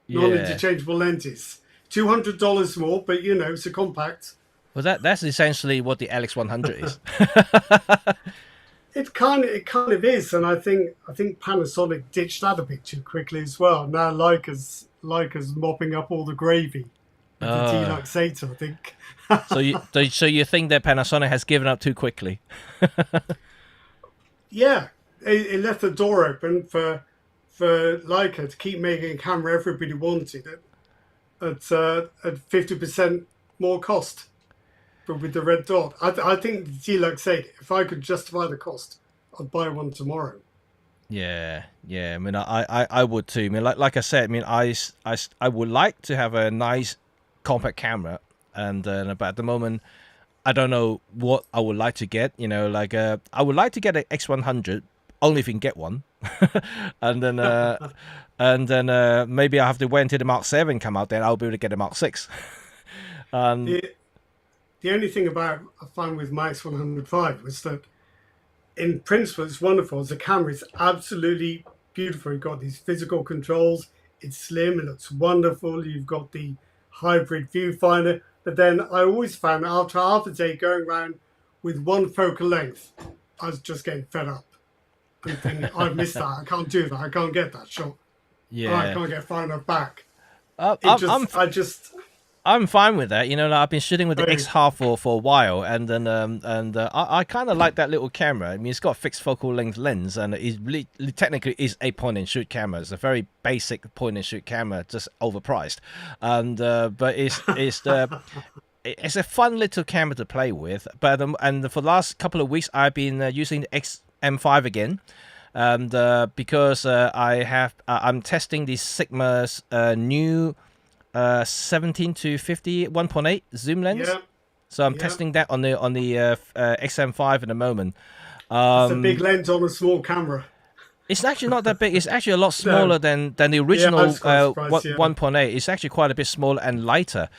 Yeah. non-interchangeable lenses. $200 more, but it's a compact. Well, that's essentially what the RX100 is. It kind of is, and I think Panasonic ditched that a bit too quickly as well. Now Leica's mopping up all the gravy with the Deluxe 8, I think. So you think that Panasonic has given up too quickly? Yeah, it left the door open for Leica to keep making a camera everybody wanted at 50% more cost. But with the red dot, I think the Deluxe 8, if I could justify the cost, I'd buy one tomorrow. Yeah. I mean, I would too. I mean, like I said, I mean, I would like to have a nice compact camera, and but at the moment, I don't know what I would like to get. I would like to get an X100, only if you can get one, and then maybe I have to wait until the Mark 7 come out. Then I'll be able to get a Mark 6. The only thing I find with my X105 was that in principle it's wonderful. The camera is absolutely beautiful. You've got these physical controls. It's slim. It looks wonderful. You've got the hybrid viewfinder. But then I always found after half a day going around with one focal length, I was just getting fed up and thinking, I've missed that. I can't do that. I can't get that shot. Yeah, I can't get far enough back. I'm fine with that. I've been shooting with the X-Half for a while, and then I kind of like that little camera. I mean, it's got a fixed focal length lens, and it really, technically is a point and shoot camera. It's a very basic point and shoot camera, just overpriced. And but it's a fun little camera to play with. But and for the last couple of weeks, I've been using the XM5 again. And because I'm testing the Sigma's new 17 to 50 1.8 zoom lens. Yeah. So I'm testing that on the XM5 at the moment. It's a big lens on a small camera. It's actually not that big. It's actually a lot smaller than the original 1.8. It's actually quite a bit smaller and lighter.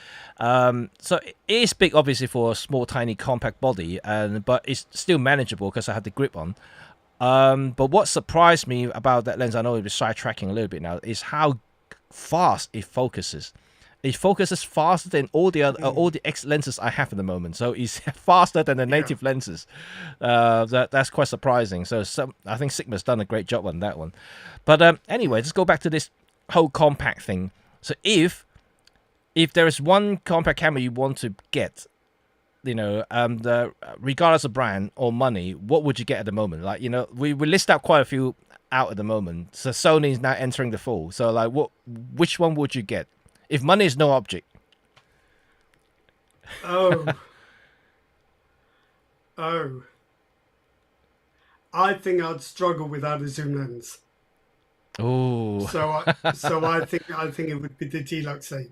So it is big, obviously, for a small, tiny, compact body, but it's still manageable because I have the grip on. But what surprised me about that lens, I know we're sidetracking a little bit now, is how fast it focuses. It focuses faster than all the X lenses I have at the moment. So it's faster than the native lenses. That's quite surprising. So I think Sigma's done a great job on that one. But anyway, let's go back to this whole compact thing. So if there is one compact camera you want to get, regardless of brand or money, what would you get at the moment? Like, we list out quite a few out at the moment. So Sony is now entering the fall. So like, which one would you get if money is no object? Oh, I think I'd struggle without a zoom lens. Oh, So I think it would be the Deluxe 8.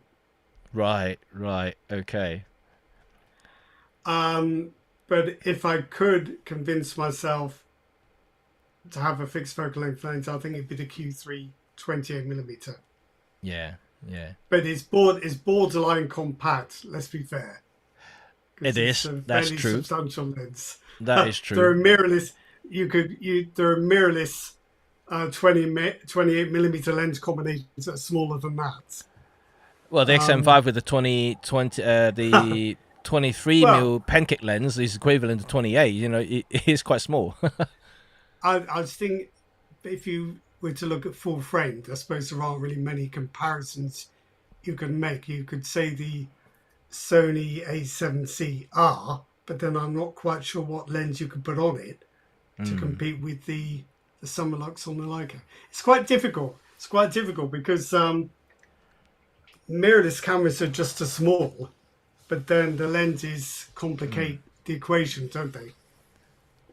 right, okay. But if I could convince myself to have a fixed focal length lens, I think it'd be the Q3 28mm. Yeah. But it's borderline compact. Let's be fair. It is. That's true. Substantial lens. That is true. There are mirrorless. There are mirrorless 28mm lens combinations that are smaller than that. Well, the XM5 with the 23 Well, mil pancake lens is equivalent to 28. You know, it is quite small. I was thinking if you were to look at full frame, I suppose there aren't really many comparisons you can make. You could say the Sony A7C-R, but then I'm not quite sure what lens you could put on it to compete with the Summilux on the Leica. It's quite difficult. It's quite difficult because mirrorless cameras are just as small, but then the lenses complicate the equation, don't they?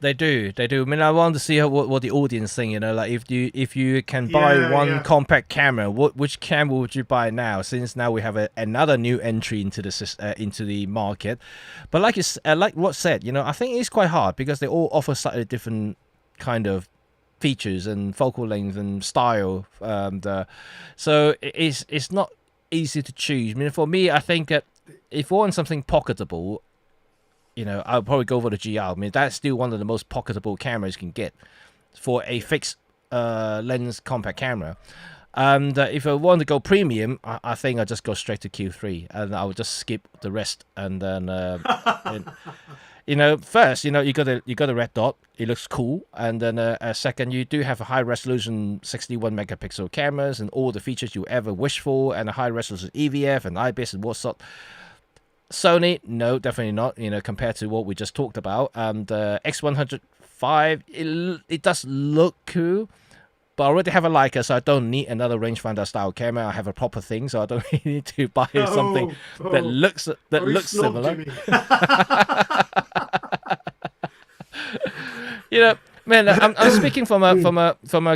They do, they do. I mean, I want to see what the audience think. You know, like if you can buy Yeah, one yeah. compact camera, which camera would you buy now? Since now we have another new entry into the market. But like like what said, you know, I think it's quite hard because they all offer slightly different kind of features and focal length and style. So it's not easy to choose. I mean, for me, I think that if you want something pocketable, you know, I'll probably go for the GR. I mean, that's still one of the most pocketable cameras you can get for a fixed lens compact camera. And if I want to go premium, I think I'll just go straight to Q3 and I'll just skip the rest. And then, you know, first, you know, you got a red dot. It looks cool. And then second, you do have a high resolution 61 megapixel cameras and all the features you ever wish for, and a high resolution EVF and IBIS and whatnot. Sony, no, definitely not. You know, compared to what we just talked about. X105, it does look cool, but I already have a Leica, so I don't need another rangefinder style camera. I have a proper thing, so I don't need to buy something that looks similar. You know, man, I'm speaking from a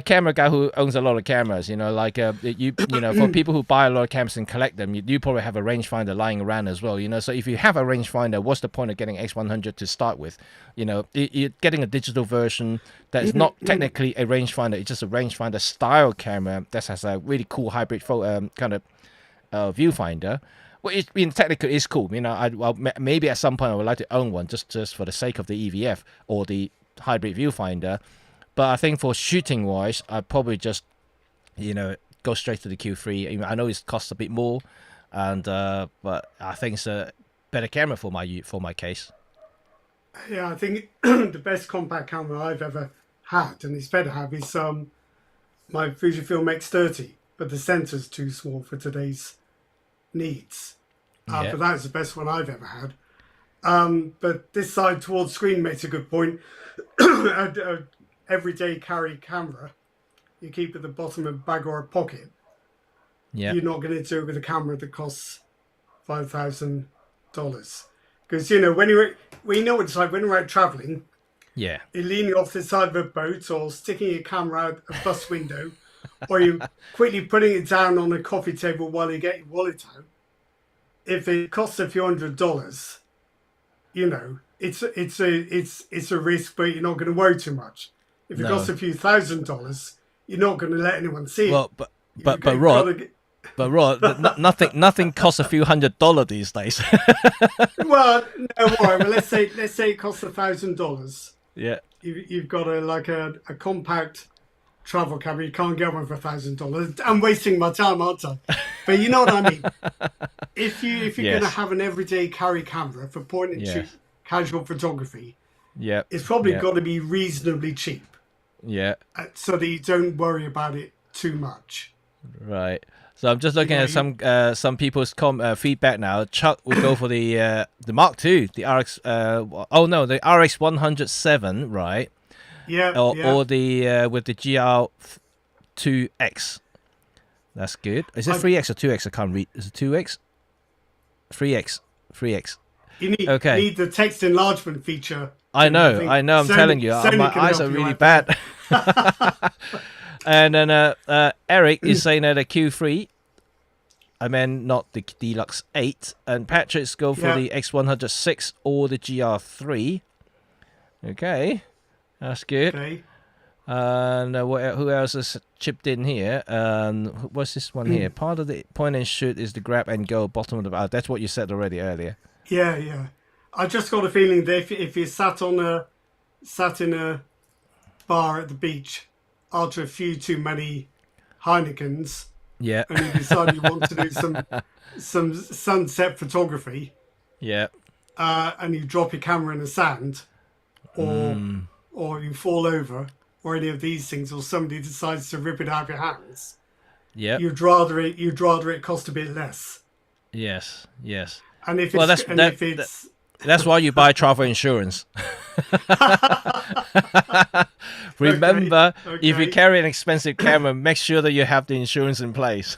camera guy who owns a lot of cameras. You know, like you know, for people who buy a lot of cameras and collect them, you probably have a rangefinder lying around as well. You know, so if you have a rangefinder, what's the point of getting X100 to start with? You know, you're getting a digital version that is not technically a rangefinder. It's just a rangefinder style camera that has a really cool hybrid kind of viewfinder. Well, I mean, technically, it's cool. You know, maybe at some point I would like to own one just for the sake of the EVF or the hybrid viewfinder. But I think for shooting wise, I'd probably just, you know, go straight to the Q3. I know it costs a bit more, and but I think it's a better camera for my case. Yeah, I think the best compact camera I've ever had, and it's better to have, is my Fujifilm X30, but the sensor's too small for today's needs. Yeah. But that's the best one I've ever had. But this side towards screen makes a good point. A everyday carry camera you keep at the bottom of a bag or a pocket. Yeah. You're not going to do it with a camera that costs $5,000, because you know when we know what it's like when you're out traveling. Yeah. You're leaning off the side of a boat or sticking your camera out a bus window, or you're quickly putting it down on a coffee table while you get your wallet out. If it costs a few $100s, you know, it's a risk, but you're not going to worry too much. If it costs a few $1,000s, you're not going to let anyone see it. Well, but Rod, nothing costs a few $100 these days. Well, no, all right. Well, let's say it costs $1,000. Yeah. You've got a compact travel camera. You can't get one for $1,000. I'm wasting my time, aren't I? But you know what I mean. If you're going to have an everyday carry camera for point and shoot casual photography, it's probably got to be reasonably cheap. Yeah. So that you don't worry about it too much. Right. So I'm just looking at some people's feedback now. Chuck would go for the Mark II, the RX. The RX107, right? Yeah. Or the with the GR2X. That's good. Is it 3X or 2X? I can't read. Is it 2X? 3X. 3X. You need the text enlargement feature. I know. I'm telling you, my eyes are really bad. And then Eric is saying that the Q3. I mean, not the Deluxe 8. And Patrick's go for the X106 or the GR3. Okay, that's good. Okay. And who else has chipped in here? What's this one here? Part of the point and shoot is the grab and go bottom of the bar. That's what you said already earlier. Yeah. I just got a feeling that if you sat in a bar at the beach after a few too many Heinekens, Yeah. and you decide you want to do some sunset photography, Yeah. and you drop your camera in the sand, or or you fall over, or any of these things, or somebody decides to rip it out of your hands, Yeah. you'd rather it cost a bit less. Yes. Yes. And if Well, it's that's and if that it's that's why you buy travel insurance. okay, Remember, if you okay, carry an expensive camera, make sure that you have the insurance in place.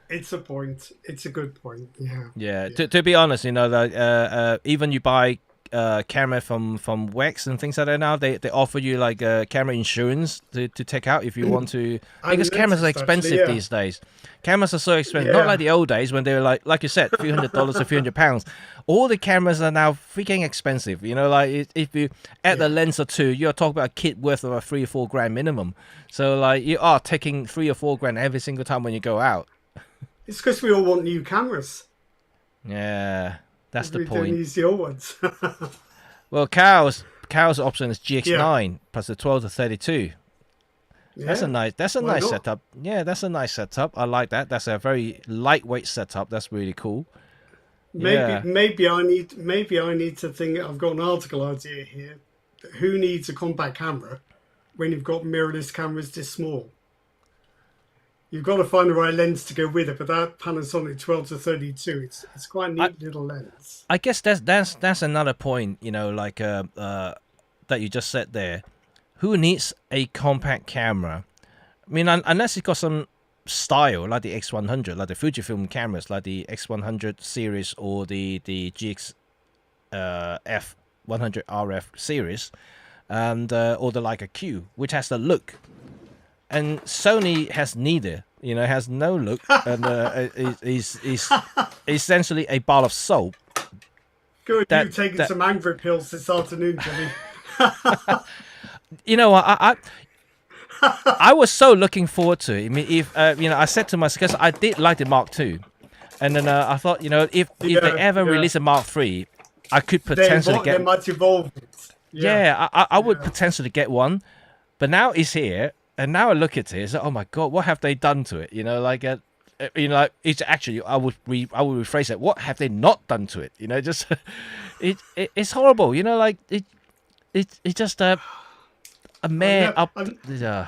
it's a point. It's a good point. Yeah, Yeah, yeah, to be honest, like even you buy camera from Wex and things like that now, they offer you like camera insurance to take out if you want to, I because cameras are noticed actually. expensive Yeah, these days. Cameras are so expensive, not like yeah, the old days when they were like you said, $300 or £300. All the cameras are now freaking expensive. Like if you add yeah. a lens or two, you're talking about a kit worth of a 3 or 4 grand minimum. So like you are taking 3 or 4 grand every single time when you go out. It's because we all want new cameras. Yeah, that's the We don't point. use the old ones. Well, Cal's option is Yeah, GX9 plus the 12 to 32. That's a yeah. nice that's a Why nice not? setup. Yeah, that's a nice setup. I like that. That's a very lightweight setup. That's really cool. Maybe Yeah. maybe I need to think. I've got an article idea here. Who needs a compact camera when you've got mirrorless cameras this small? You've got to find the right lens to go with it. But that Panasonic 12 to 32, it's quite a I neat little lens. I guess that's another point, like that you just said there. Who needs a compact camera? I mean, unless it's got some style like the X100, like the Fujifilm cameras, like the X100 series or the GX F100 RF series, and or the Leica Q, which has the look. And Sony has neither. Has no look, and is essentially a bar of soap. Good, That you taking that some angry pills this afternoon, Jimmy. I was so looking forward to it. I mean, if I said to myself, because I did like the Mark II, and then I thought, if they Yeah, ever yeah. release a Mark III, I could potentially They get. might evolve it. Yeah, Yeah, I would yeah. potentially get one, but now it's here, and now I look at it, it's like, oh my god, what have they done to it? It's actually I would rephrase it. What have they not done to it? Just it's horrible. It's just a I've man never, up. I've, Uh,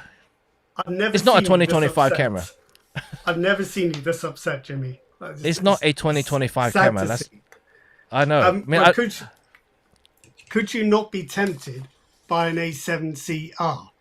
I've never it's not a seen you this 2025 camera. upset. I've never seen you this upset, Jimmy. It's not a It's 2025 sad camera. to That's see. I know. I mean, But could you not be tempted by an A7CR?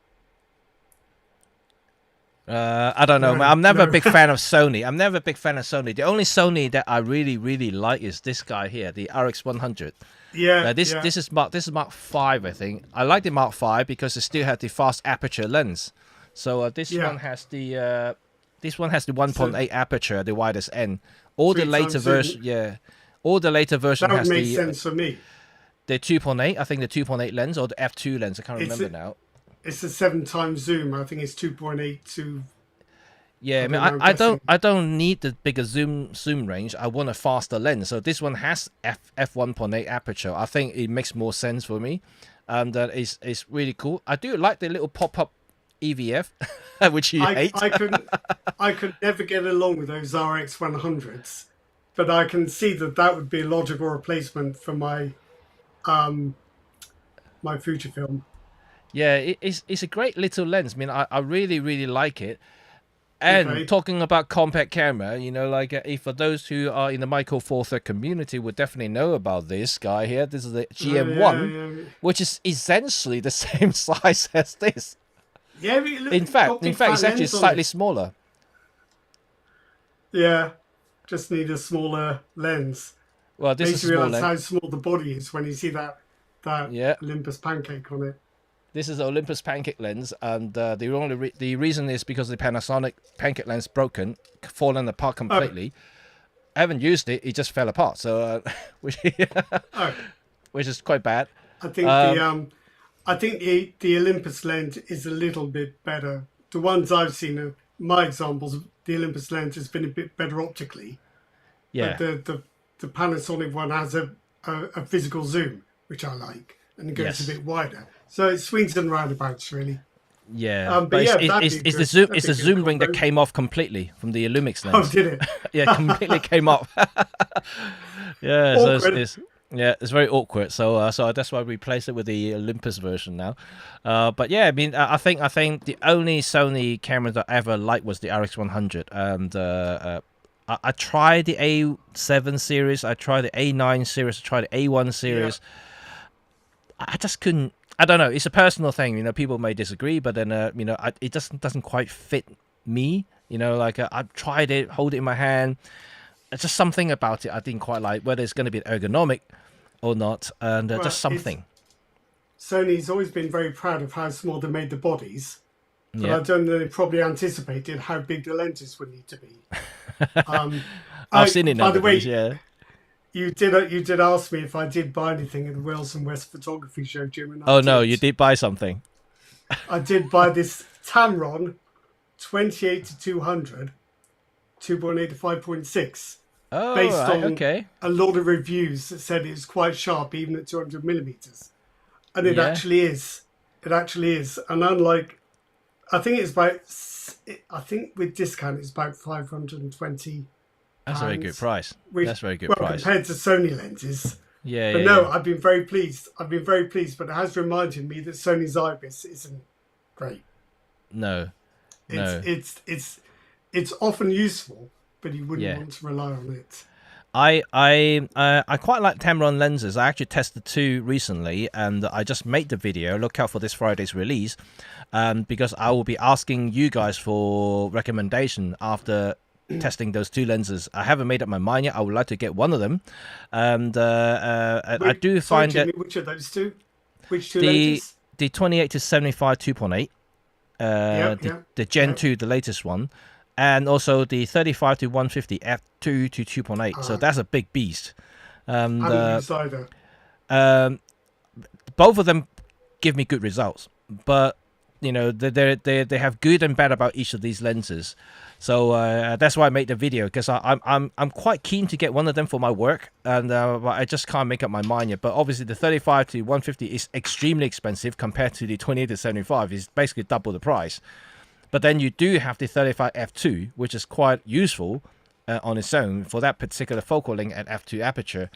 I don't know, man. No, I'm never a no. big fan of Sony. I'm never a big fan of Sony. The only Sony that I really, really like is this guy here, the RX100. Yeah, This yeah. this is Mark 5, I think. I like the Mark 5 because it still has the fast aperture lens. So this Yeah. one has the 1.8 So aperture, the widest end. All the three later times zoom. version, yeah, all the later version That would has make sense for me. the 2.8. I think the 2.8 lens or the f2 lens. I can't It's remember a, now. it's a 7 times zoom. I think it's 2.8 to. Yeah, I I mean, don't know. I'm I guessing. don't need the bigger zoom range. I want a faster lens. So this one has f1.8 aperture. I think it makes more sense for me, and it's really cool. I do like the little pop up EVF, which you I hate. I couldn't. I could never get along with those RX100s, but I can see that would be a logical replacement for um my Fujifilm. Yeah, it's a great little lens. I mean, I really really like it. And Okay. talking about compact camera, like if for those who are in the Michael Four Third community would definitely know about this guy here. This is the Yeah, GM1, yeah. which is essentially the same size as this. Yeah, but look, In it's got fact, big it's fat actually lens on slightly it. smaller. Yeah, just need a smaller lens. Well, this Makes is a you small realise lens. how small the body is when you see that Yeah, Olympus pancake on it. this is the Olympus pancake lens, and the reason is because the Panasonic pancake lens broken, fallen apart Oh, completely. I haven't used it; it just fell apart. So, which oh. which is quite bad. I think Um, the Olympus lens is a little bit better. The ones I've seen, my examples, the Olympus lens has been a bit better optically, but yeah. the Panasonic one has a physical zoom, which I like, and it goes a Yes. bit wider. So it swings and roundabouts, really. Yeah, But but yeah, that'd be it's the good. zoom That'd it's be a the good zoom ring that combo. came off completely from the Lumix Oh, lens. did it? Yeah, completely came off. Yeah, so Awkward. it's yeah, it's very awkward. So so that's why we replaced it with the Olympus version now. But yeah, I mean, I think the only Sony camera that I ever liked was the RX100, and I tried the A7 series, I tried the A9 series, I tried the A1 Yeah. series. I just couldn't. I don't know. It's a personal thing, you know. People may disagree, but then you know, it just doesn't quite fit me. You know, like I've tried it, hold it in my hand. It's just something about it I didn't quite like, whether it's going to be ergonomic or not, and Well, just it's something. Sony's always been very proud of how small they made the bodies, but Yeah. I don't know, they probably anticipated how big the lenses would need to be. Um, I've seen it by the nowadays. way, Yeah. you did ask me if I did buy anything at the Wilson West Photography Show June, and I Oh no, you did. did buy something. I did buy this Tamron 28 to 200, 2.8 to 5.6, Oh based right, on okay. a lot of reviews that said it's quite sharp even at 200 millimeters. And it Yeah, actually is. It actually is. And unlike, I think it's about, I think with discount it's about 520 that's a very good pounds, price. which, That's a very good well, price. compared to Sony lenses. Yeah, But yeah, no, yeah. I've been very pleased. I've been very pleased, but it has reminded me that Sony's Ibis isn't great. No, It's no. it's it's it's often useful, but you wouldn't Yeah. want to rely on it. I quite like Tamron lenses. I actually tested two recently, and I just made the video. Look out for this Friday's release, because I will be asking you guys for recommendation after testing those two lenses. I haven't made up my mind yet. I would like to get one of them, and I Wait, do sorry, find that Jimmy, which of those two? Which two the lenses? the 28 to 75 2.8, Yeah, the yeah, Gen yeah. 2, the latest one, and also the 35 to 150 f2 to 2.8. So that's a big beast. And Haven't used either. um, both of them give me good results, but you know they have good and bad about each of these lenses. So that's why I made the video, because I'm quite keen to get one of them for my work, and but I just can't make up my mind yet. But obviously the 35 to 150 is extremely expensive compared to the 28 to 75. It's basically double the price. But then you do have the 35 f2, which is quite useful on its own for that particular focal length at f2 aperture.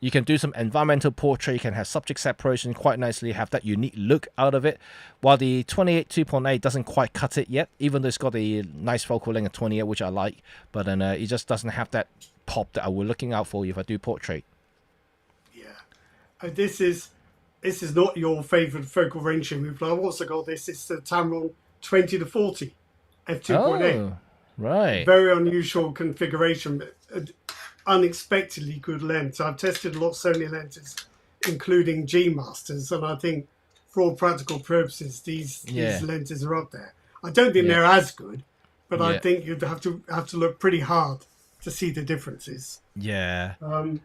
You can do some environmental portrait, you can have subject separation quite nicely, have that unique look out of it, while the 28 2.8 doesn't quite cut it yet, even though it's got a nice focal length of 28, which I like, but then it just doesn't have that pop that I was looking out for if I do portrait. Yeah. This is not your favourite focal range move, but I've also got this. It's the Tamron 20 to 40 f2.8. Oh, right. Very unusual configuration, but unexpectedly good lens. I've tested a lot of Sony lenses, including G Masters, and I think for all practical purposes, these Yeah, lenses are up there. I don't think yeah, they're as good, but I yeah, think you'd have to look pretty hard to see the differences. yeah.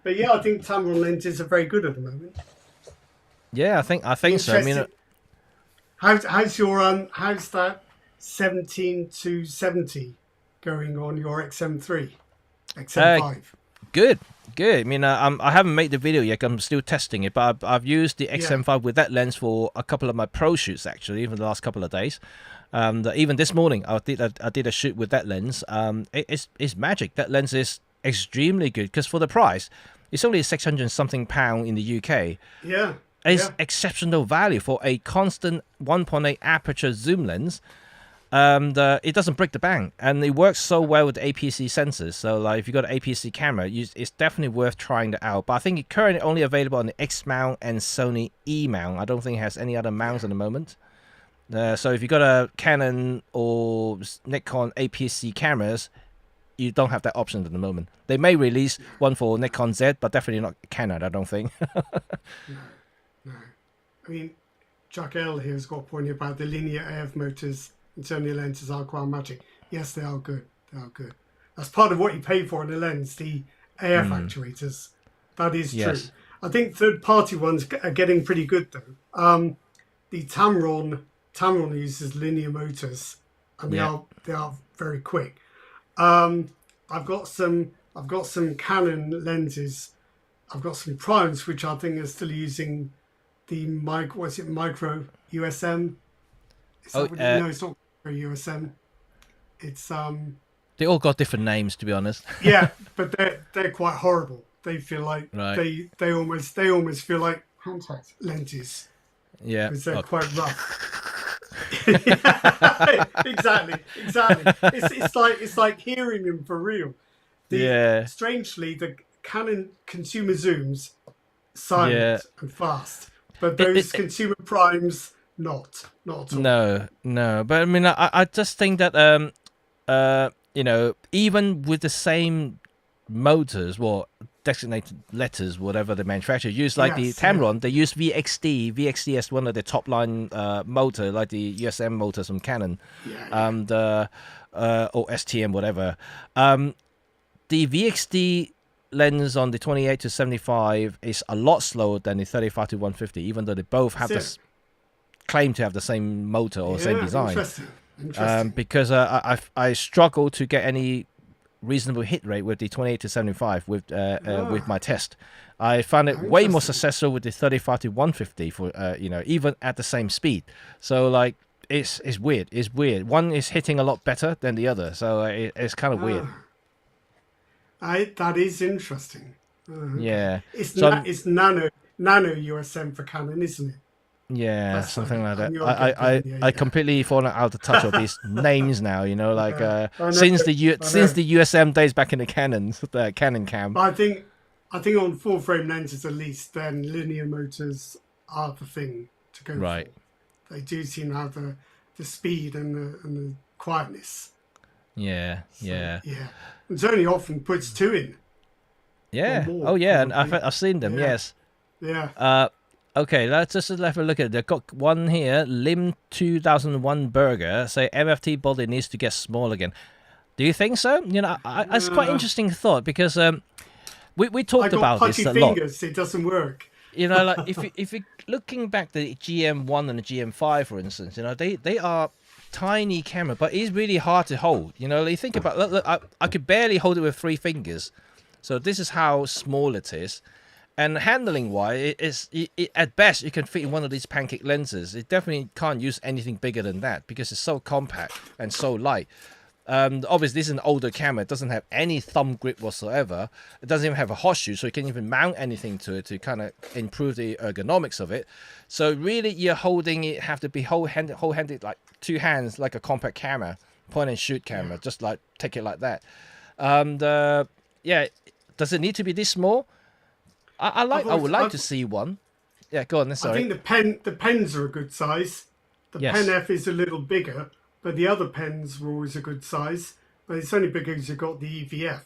But yeah, I think Tamron lenses are very good at the moment. Yeah, I think so. I mean, Interesting. How's that 17 to 70 going on your XM3, uh, XM5? good, good. I mean, I haven't made the video yet. I'm still testing it, but I've used the Yeah, XM5 with that lens for a couple of my pro shoots, actually, even the last couple of days. And even this morning, I did a shoot with that lens. It's magic. That lens is extremely good, because for the price, it's only 600 and something pound in the UK. yeah, It's yeah. exceptional value for a constant 1.8 aperture zoom lens, and it doesn't break the bank, and it works so well with APC sensors. So like if you got an APC camera, it's definitely worth trying that out. But I think it's currently only available on the X mount and Sony E mount. I don't think it has any other mounts at the moment. So if you got a Canon or Nikon APC cameras, you don't have that option at the moment. They may release one for Nikon Z, but definitely not Canon, I don't think. No, no. I mean, Jack L here has got a point about the linear AF motors and Sony lenses are quite magic. Yes, they are good. They are good. That's part of what you pay for in the lens, the AF actuators. That is true. Yes. I think third-party ones are getting pretty good though. The Tamron uses linear motors, and they Yeah. are very quick. I've got some Canon lenses. I've got some primes which I think are still using the micro USM Is Oh, that what it, no, it's not USM. It's they all got different names, to be honest. yeah, but they're quite horrible. They feel like Right. they almost feel like contact lenses Yeah. because they're Oh. quite rough. Exactly. It's like hearing them for real. Yeah. Strangely, the Canon consumer zooms Yeah. silent and fast, but It, those it, consumer primes not at all. no. But I mean, I just think that even with the same motors, well, designated letters, whatever the manufacturer use, like the Yes, yeah, Tamron, they use VXD as one of the top line motor, like the USM motors from Canon, yeah. and or STM, whatever. The VXD lens on the 28 to 75 is a lot slower than the 35 to 150, even though they both have this claim to have the same motor or same design. Interesting. Because I struggle to get any reasonable hit rate with the 28 to 75 with my test. I found it way more successful with the 35 to 150 for even at the same speed. So like it's weird. It's weird. One is hitting a lot better than the other, so it's kind of weird. That is interesting. Yeah. It's So it's nano USM for Canon, isn't it? yeah, That's something like that. yeah, I completely fallen out of touch of these names now. Like since since the USM days back in the Canons, the Canon cam. I think on full frame lenses at least, then linear motors are the thing to go Right. for. They do seem to have the speed and the quietness. Yeah, So, yeah. And Sony often puts two in. Yeah. More, Oh yeah, and probably. I've seen them. Yeah. Yes. Yeah. Okay, let's just have a look at it. They've got one here, Lim 2001 Burger, say MFT body needs to get small again. Do you think so? It's quite interesting thought because we talked about this a lot. It doesn't work. Like if you're looking back the GM1 and the GM5, for instance, they are tiny camera, but it's really hard to hold. You think about look, I could barely hold it with 3 fingers, so this is how small it is. And handling wise, at best you can fit in one of these pancake lenses. It definitely can't use anything bigger than that because it's so compact and so light. Obviously, this is an older camera. It doesn't have any thumb grip whatsoever. It doesn't even have a horseshoe, so you can't even mount anything to it to kind of improve the ergonomics of it. So really, you're holding it, have to be whole-handed, like 2 hands, like a compact camera, point and shoot camera, just like take it like that. And yeah, does it need to be this small? I would like to see one. Yeah, go on. Sorry. I think the pens are a good size. The Pen F is a little bigger, but the other pens were always a good size. But it's only because you've got the EVF.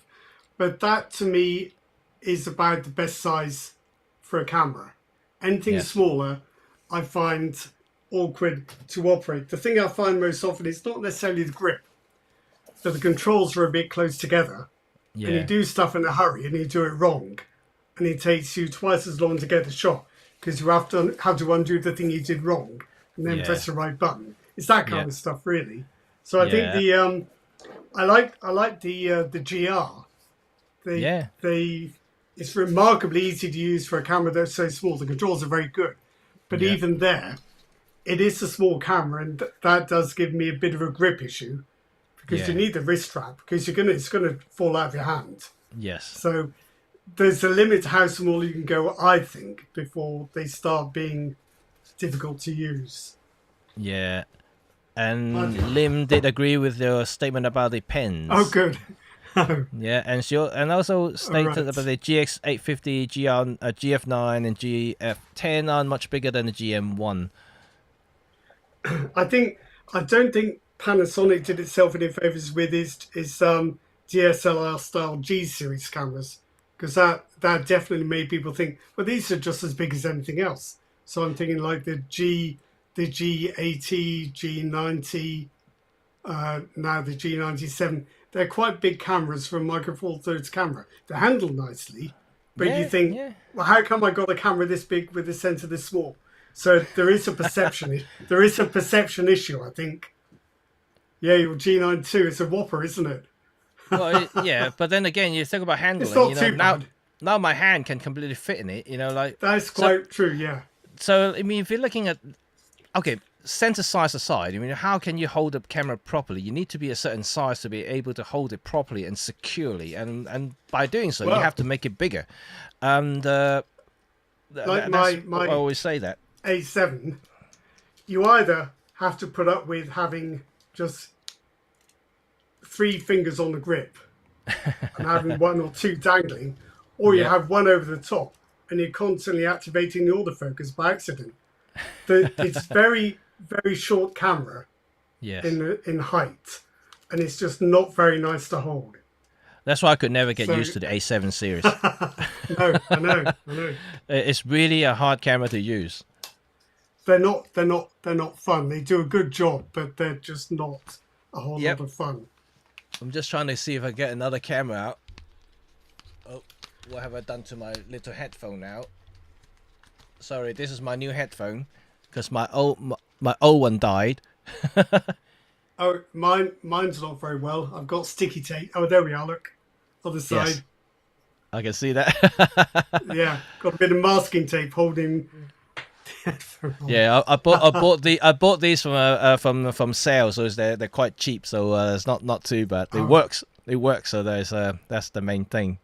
But that to me is about the best size for a camera. Anything smaller, I find awkward to operate. The thing I find most often is not necessarily the grip, but the controls are a bit close together. Yeah. And you do stuff in a hurry and you do it wrong. And it takes you twice as long to get the shot because you have to undo the thing you did wrong and then press the right button. It's that kind of stuff, really. So I think the I like the GR. It's remarkably easy to use for a camera that's so small. The controls are very good, but even there, it is a small camera, and that does give me a bit of a grip issue because you need the wrist strap because it's gonna fall out of your hand. Yes. So there's a limit to how small you can go, I think, before they start being difficult to use. Yeah. And Lim did agree with your statement about the pens. Oh, good. Yeah, and also stated about the GX850, GF9, and GF10 are much bigger than the GM1. I don't think Panasonic did itself any favors with his DSLR style G series cameras. Because that definitely made people think, well, these are just as big as anything else. So I'm thinking like the G80, G90, now the G97. They're quite big cameras for a Micro Four Thirds camera. They handle nicely, but you think, well, how come I got a camera this big with a sensor this small? So there is a perception. There is a perception issue, I think. Yeah, your G92 is a whopper, isn't it? Well, yeah, but then again, you talk about handling. It's not too bad. Now my hand can completely fit in it. Like that's quite true. Yeah. So I mean, if you're looking at, okay, sensor size aside, I mean, how can you hold a camera properly? You need to be a certain size to be able to hold it properly and securely, and by doing so, you Well, have to make it bigger. And like that's I my always say that. A7, you either have to put up with having just 3 fingers on the grip and having 1 or 2 dangling, or you Yeah. have one over the top and you're constantly activating the autofocus by accident. It's very, very short camera Yes. in height, and it's just not very nice to hold. That's why I could never get So, used to the A7 series. no, I know. It's really a hard camera to use. They're not fun. They do a good job, but they're just not a whole lot of fun. I'm just trying to see if I get another camera out. Oh, what have I done to my little headphone now? Sorry, this is my new headphone because my old one died. Oh, mine's not very well. I've got sticky tape. Oh, there we are. Look, other side. Yes, I can see that. Yeah, got a bit of masking tape holding. Yeah, I bought these from sale, so they're quite cheap, so it's not too bad. It works. It works. So that's the main thing.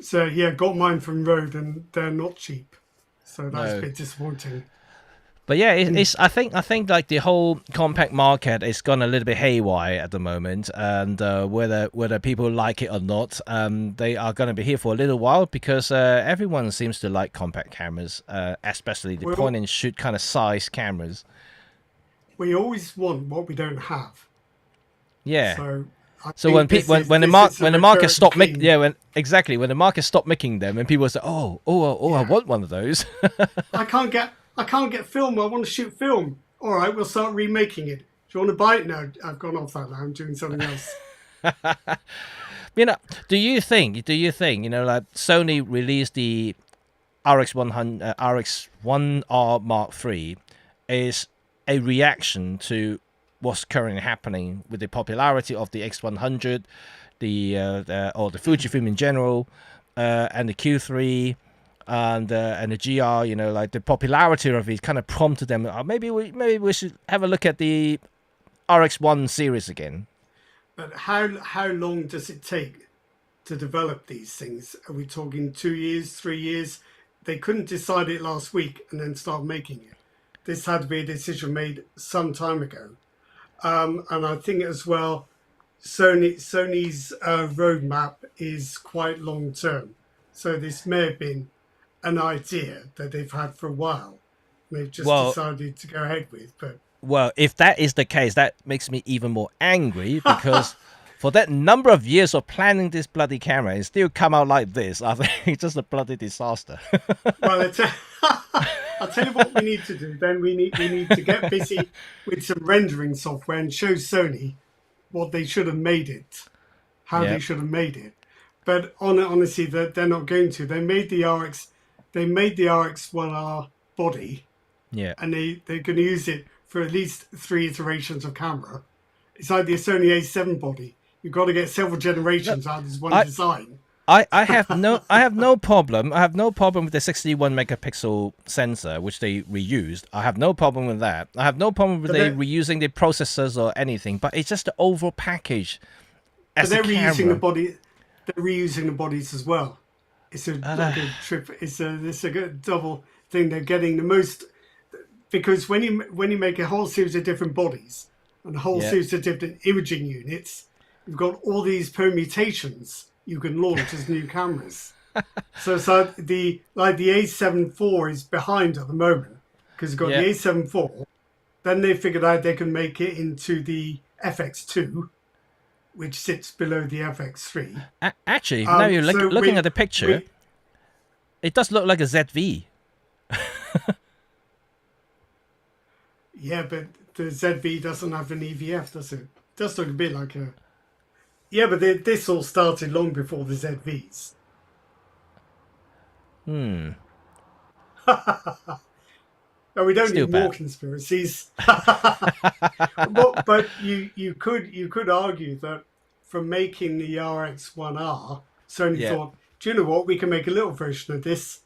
So yeah, got mine from Rode, and they're not cheap. So that's No. a bit disappointing. But yeah, it's I think like the whole compact market is gone a little bit haywire at the moment, and whether people like it or not, they are going to be here for a little while because everyone seems to like compact cameras, especially the point and shoot kind of size cameras. We always want what we don't have. Yeah. So when the market stopped making when the market stopped making them, and people say, oh, I want one of those. I can't get film. I want to shoot film. All right, we'll start remaking it. Do you want to buy it? No, I've gone off that now. I'm doing something else. Do you think, like Sony released the RX1R Mark III is a reaction to what's currently happening with the popularity of the X100, or the Fujifilm in general, and the Q3. And the GR, like the popularity of it kind of prompted them. Maybe we should have a look at the RX1 series again. But how long does it take to develop these things? Are we talking 2 years, 3 years? They couldn't decide it last week and then start making it. This had to be a decision made some time ago. And I think as well, Sony's roadmap is quite long term. So this may have been an idea that they've had for a while. They've just decided to go ahead with. But well, if that is the case, that makes me even more angry because for that number of years of planning this bloody camera and still come out like this, I think it's just a bloody disaster. Well, I'll tell you what we need to do. Then we need to get busy with some rendering software and show Sony what they should have made it, how they should have made it. But honestly, they're not going to. They made the RX1R body, and they're going to use it for at least 3 iterations of camera. It's like the Sony A7 body. You've got to get several generations out of this one design. I have no problem. I have no problem with the 61 megapixel sensor, which they reused. I have no problem with that. I have no problem with they reusing the processors or anything. But it's just the overall package. But they're reusing the body. They're reusing the bodies as well. It's like a trip. It's a good double thing. They're getting the most because when you make a whole series of different bodies and a whole series of different imaging units, you've got all these permutations you can launch as new cameras. So the A7 IV is behind at the moment because you've got the A7 IV. Then they figured out they can make it into the FX2, which sits below the FX3. Actually, now you're looking at the picture, it does look like a ZV. Yeah, but the ZV doesn't have an EVF, does it? It does look a bit like a... Yeah, but this all started long before the ZVs. No, we don't need more conspiracies. but you could argue that from making the RX1R, Sony thought, do you know what? We can make a little version of this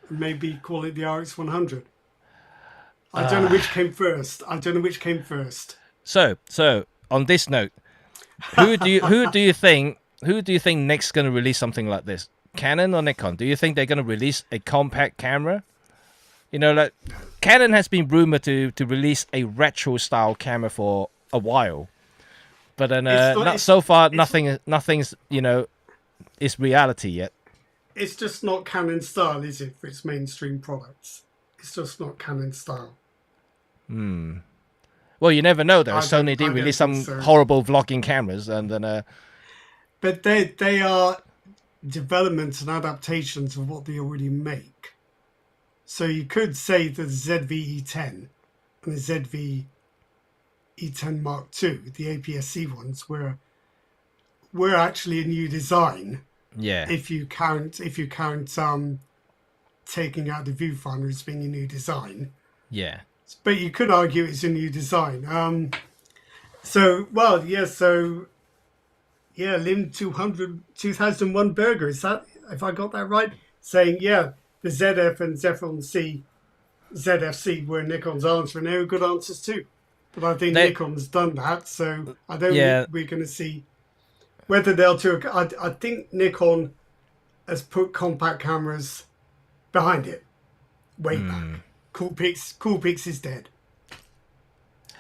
and maybe call it the RX100. I don't know which came first. I don't know which came first. So on this note, who do you think next going to release something like this? Canon or Nikon? Do you think they're going to release a compact camera? You know, like Canon has been rumored to release a retro style camera for a while, but then It's not. not so far. It's Nothing's is reality yet. it's just not Canon style, is it? For its mainstream products, it's just not Canon style. Well, you never know though. I don't. Sony did I don't release think some so. horrible vlogging cameras, and then But they are developments and adaptations of what they already make. So you could say that the ZV-E10 and the ZV-E10 Mark II, the APS-C ones, were actually a new design. yeah, If you count taking out the viewfinder as being a new design, yeah. but you could argue it's a new design. So well, yeah. So yeah, Lim 2001 Burger, is that, if I got that right? Saying, yeah, the ZF and Zephon C, ZFC were Nikon's answer, and they were good answers too. But I think They, Nikon's done that, so I don't think yeah, we're going to see whether they'll do it. I think Nikon has put compact cameras behind it way back. Coolpix is dead.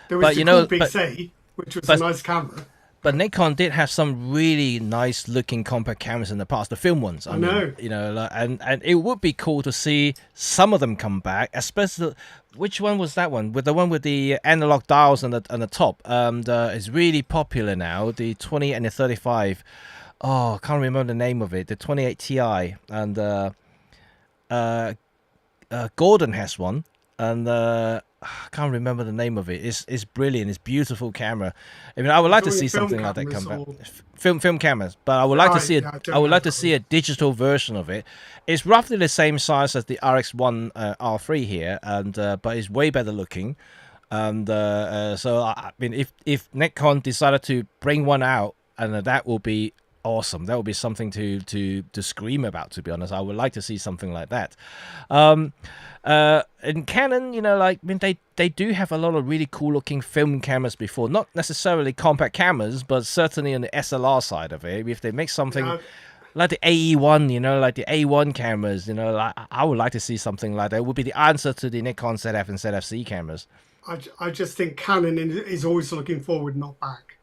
There was but the you know, Coolpix A, which was a but nice camera. But Nikon did have some really nice looking compact cameras in the past, the film ones. I know. And it would be cool to see some of them come back, especially which one was that one? With the one with the analog dials on the top. It's really popular now. The 20 and the 35. Oh, I can't remember the name of it. The 28 Ti and Gordon has one, and I can't remember the name of it. It's brilliant. It's beautiful camera. I mean, I would like to see something like that come back. Film cameras, but I would like to see it. I would like to see a digital version of it. It's roughly the same size as the RX1R III here, and but it's way better looking. And so I mean, if Nikon decided to bring one out, and that will be awesome. That would be something to scream about. To be honest, I would like to see something like that. In Canon, I mean, they do have a lot of really cool looking film cameras before, not necessarily compact cameras, but certainly on the SLR side of it. If they make something like the AE1, like the A1 cameras, I would like to see something like that. It would be the answer to the Nikon ZF and ZFC cameras. I just think Canon is always looking forward, not back.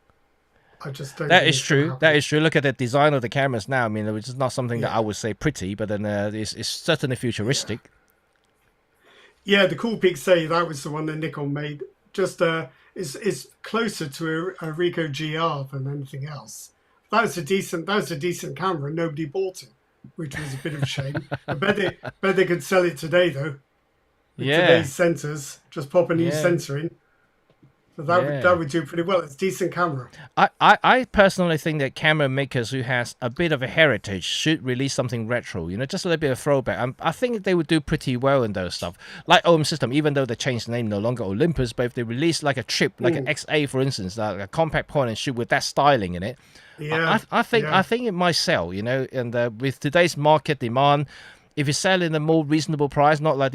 I just don't. That is true. That is true. Look at the design of the cameras now. I mean, it's not something that I would say pretty, but then it's certainly futuristic. Yeah, the Coolpix A, that was the one that Nikon made. Just is closer to a Ricoh GR than anything else. That was a decent camera. Nobody bought it, which was a bit of a shame. I bet they could sell it today though. With today's sensors, just pop a new sensor in. So that would do pretty well. It's a decent camera. I personally think that camera makers who has a bit of a heritage should release something retro, just a little bit of throwback. I think they would do pretty well in those stuff. Like OM System, even though they changed the name, no longer Olympus, but if they release like a Trip, like an XA, for instance, like a compact point and shoot with that styling in it, I think it might sell, and with today's market demand, if you sell in a more reasonable price, not like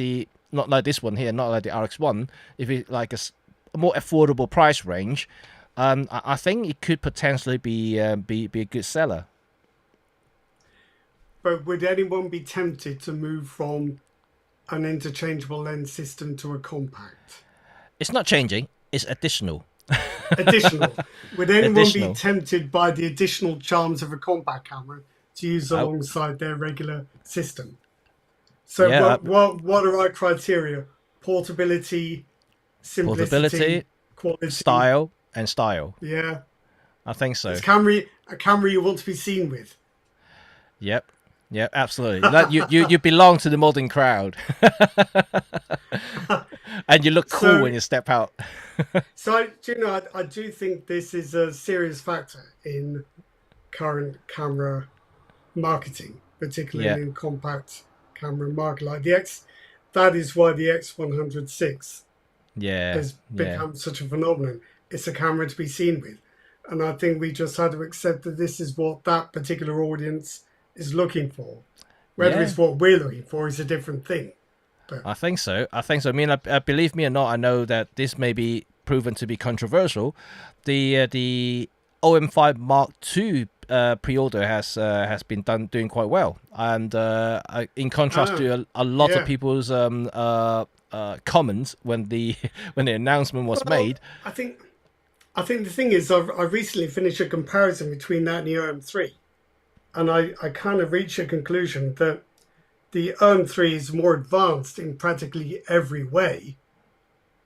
this one here, not like the RX1, if it like a more affordable price range, I think it could potentially be a good seller. But would anyone be tempted to move from an interchangeable lens system to a compact? It's not changing. It's additional. Additional. Would anyone be tempted by the additional charms of a compact camera to use alongside their regular system? So what are our criteria? Portability, simplicity, quality, style. Yeah, I think so. It's a camera you want to be seen with. Yep, absolutely. You belong to the modern crowd, and you look cool when you step out. So I do think this is a serious factor in current camera marketing, particularly in compact camera market like the X. That is why the X100 has become such a phenomenon. It's a camera to be seen with. And I think we just had to accept that this is what that particular audience is looking for. Whether it's what we're looking for is a different thing. But I think so. I think so. I mean, believe me or not, I know that this may be proven to be controversial. The OM5 Mark II pre-order has been doing quite well, and in contrast oh, to a lot of yeah. people's comments when the when the announcement was Well, made. I think I think the thing is, I've recently finished a comparison between that and the OM3, and I kind of reached a conclusion that the OM3 is more advanced in practically every way,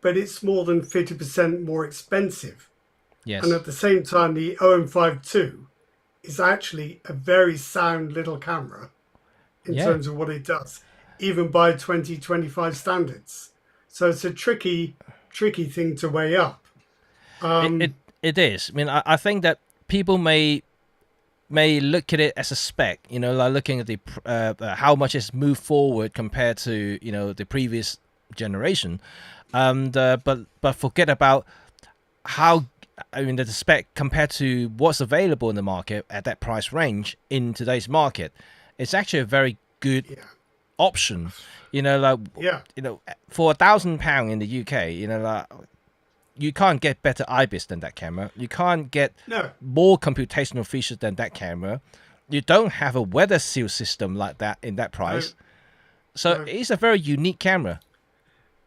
but it's more than 50% more expensive. And Yes. at the same time, the OM5 II is actually a very sound little camera in Yeah. terms of what it does, even by 2025 standards. So it's a tricky thing to weigh up. It it, Um, it is. I mean, I think that people may look at it as a spec, like looking at the how much it's moved forward compared to the previous generation, and but forget about how, I mean, the spec compared to what's available in the market at that price range in today's market. It's actually a very good yeah, option. Like yeah, for £1,000 in the UK, like you can't get better IBIS than that camera. You can't get no, more computational features than that camera. You don't have a weather seal system like that in that no, price. So no. it's a very unique camera.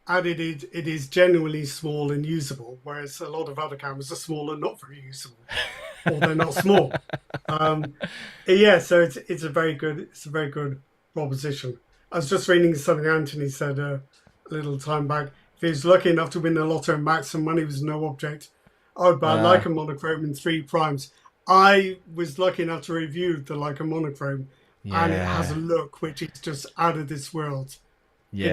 And it is genuinely small and usable, whereas a lot of other cameras are small and not very usable, or they're not small. Um, yeah, so it's a very good proposition. I was just reading something Anthony said a little time back. If he was lucky enough to win the Lotto Max and money was no object, I would buy a Uh, Leica monochrome in three primes. I was lucky enough to review the Leica monochrome, and it has a yeah, look which is just out of this world. yeah.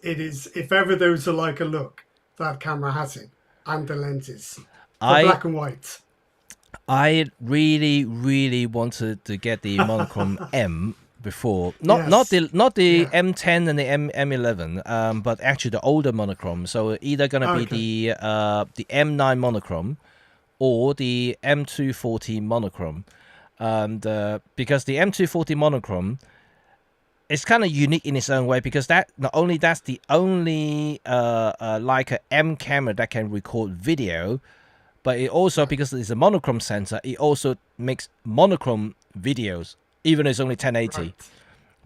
It is. If ever there was a Leica look, that camera has it, and the lenses for I black and white. I really really wanted to get the monochrome M before, Yes, not the yeah, M10 and the M11, but actually the older monochrome. So either gonna be okay, the M9 monochrome or the M240 monochrome, and because the M240 monochrome is kind of unique in its own way, because that's the only Leica M camera that can record video, but it also, right, because it's a monochrome sensor, it also makes monochrome videos, even though it's only 1080. right,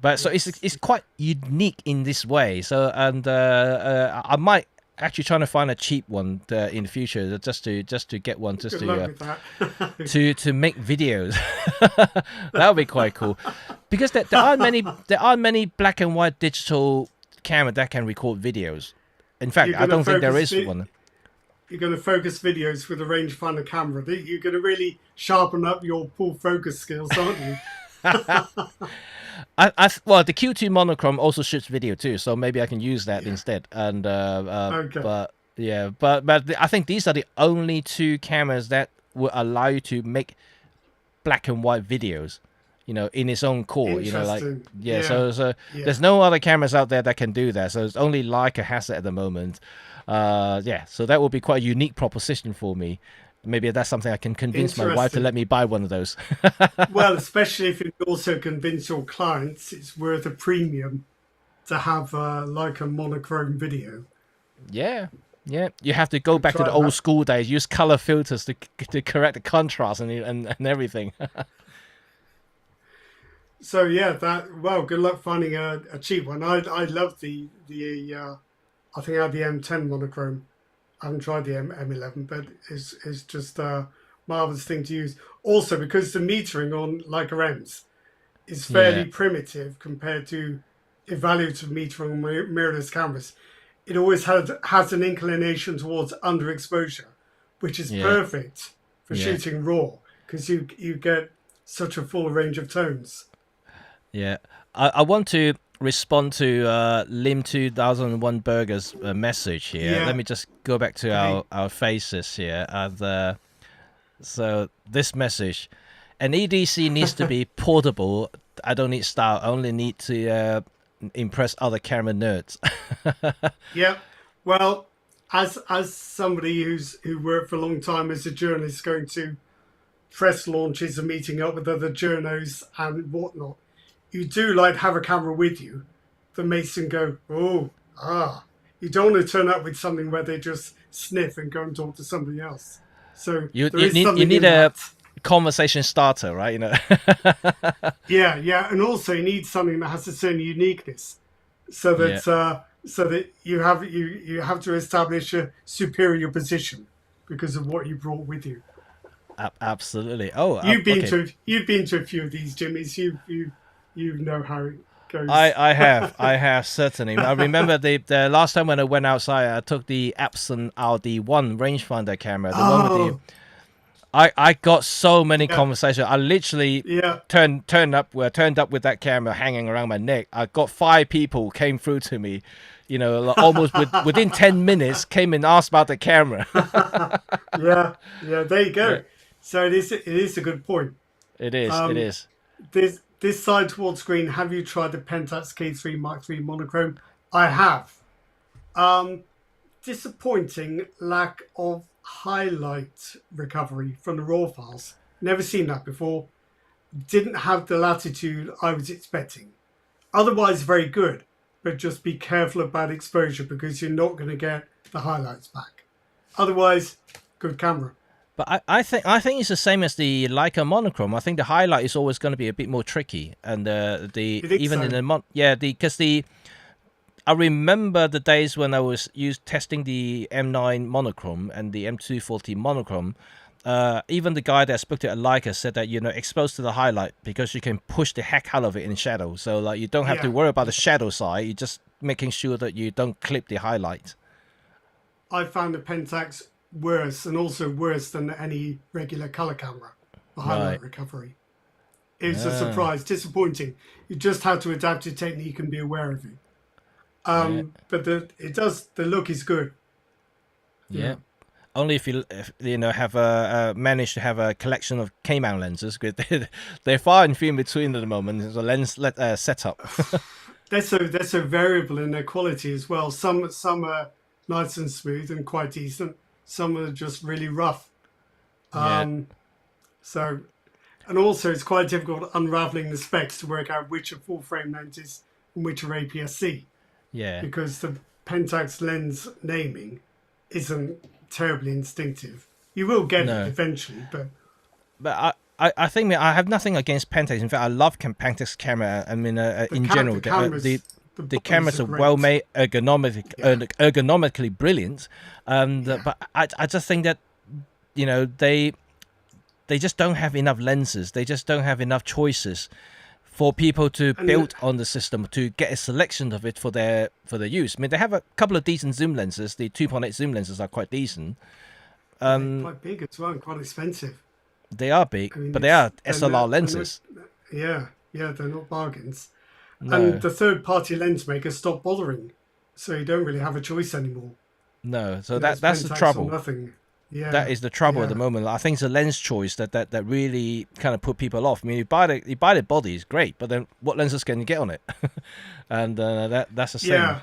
But so yes. it's quite unique in this way. So, and I might actually trying to find a cheap one in the future, just to get one, just Good luck with that. to make videos. That would be quite cool, because there are many black and white digital camera that can record videos. In fact, You're I going to don't think there is focus. one. You're going to focus videos with a rangefinder camera. You're going to really sharpen up your full focus skills, aren't you? Well, the Q2 monochrome also shoots video too, so maybe I can use that Yeah. instead. And Okay. but yeah, but I think these are the only two cameras that will allow you to make black and white videos, in its own core. Like, Interesting. yeah. Yeah. So Yeah. there's no other cameras out there that can do that. So it's only Leica has it at the moment. Yeah. So that would be quite a unique proposition for me. Maybe that's something I can convince my wife to Interesting. let me buy one of those. Well, especially if you also convince your clients it's worth a premium to have like a monochrome video. Yeah, yeah. You have to go Could back to try the old that. school days. Use color filters to correct the contrast and everything. So yeah, that well, good luck finding a cheap one. I love the I think I had the M10 monochrome. I haven't tried the M11, but it's just a marvelous thing to use. Also, because the metering on Leica M's is Yeah, fairly primitive compared to evaluative metering on mirrorless cameras. It always has an inclination towards underexposure, which is yeah, perfect for yeah, shooting raw because you get such a full range of tones. yeah. I want to respond to Lim 2001 Burger's message here. Let Yeah. me just go back to Okay. our faces here. And so this message, an EDC needs to be portable. I don't need style. I only need to impress other camera nerds. Yeah. Well, as somebody who worked for a long time as a journalist, going to press launches and meeting up with other journos and whatnot, you do like have a camera with you, that makes them go, oh, You don't want to turn up with something where they just sniff and go and talk to somebody else. So You there is you something need in a that. conversation starter, right? You know. Yeah, yeah, and also you need something that has a certain uniqueness, so Yeah. that you have to establish a superior position because of what you brought with you. Absolutely. Oh, okay. You've been to a few of these, Jimmys. You know how it goes. I have certainly. I remember the last time when I went outside, I took the Epson RD1 rangefinder camera, the one with the. Oh, I got so many yeah, conversations. I literally yeah. turned up with that camera hanging around my neck. I got 5 people came through to me, you know, like almost within 10 minutes came and asked about the camera. Yeah, yeah, there you Yeah, go. So it is a good point. it is. It Um, is. this side towards screen, have you tried the Pentax K3 Mark III monochrome? I have. Um, Disappointing lack of highlight recovery from the raw files. Never seen that before. Didn't have the latitude I was expecting. Otherwise, very good, but just be careful about exposure because you're not going to get the highlights back. Otherwise, good camera. But I think it's the same as the Leica monochrome. I think the highlight is always going to be a bit more tricky, and the You think even in so? the because the I remember the days when I was testing the M9 monochrome and the M240 monochrome. Even the guy that spoke to at Leica said that exposed to the highlight because you can push the heck out of it in shadow. So like you don't have to Yeah. worry about the shadow side. You're just making sure that you don't clip the highlight. I found the Pentax worse and also worse than any regular color camera for Right. highlight recovery. It was a Ah, surprise, disappointing. You just had to adapt your technique and be aware of it. yeah. But the look is good. Yeah. Yeah. Only if have managed to have a collection of K-mount lenses. Because they're far and few in between at the moment. It's a lens setup. They're so variable in their quality as well. Some are nice and smooth and quite decent. Some are just really rough. Yeah. Um, so and also it's quite difficult unraveling the specs to work out which are full frame lenses and which are APS-C Yeah. because the Pentax lens naming isn't terribly instinctive. You will get it No. eventually, but But I think I have nothing against Pentax. In fact, I love Pentax camera. I mean, in the general, cameras, the the bodies cameras are are well great. made, Yeah, ergonomically brilliant. And yeah. but I just think that they just don't have enough lenses. They just don't have enough choices for people to And build on the system to get a selection of it for their use. I mean, they have a couple of decent zoom lenses. The 2.8 zoom lenses are quite decent. they're Um, quite big as well and quite expensive. they are big, I mean, but they are not, SLR lenses. yeah, yeah, they're not bargains. And No. the third party lens makers stop bothering. So you don't really have a choice anymore. No, so It's that's the Pentax or trouble. nothing. That Yeah, is the trouble at the yeah, moment. I think it's a lens choice that really kind of put people off. I mean, you buy the body, it's great, but then what lenses can you get on it? And that's the same. yeah,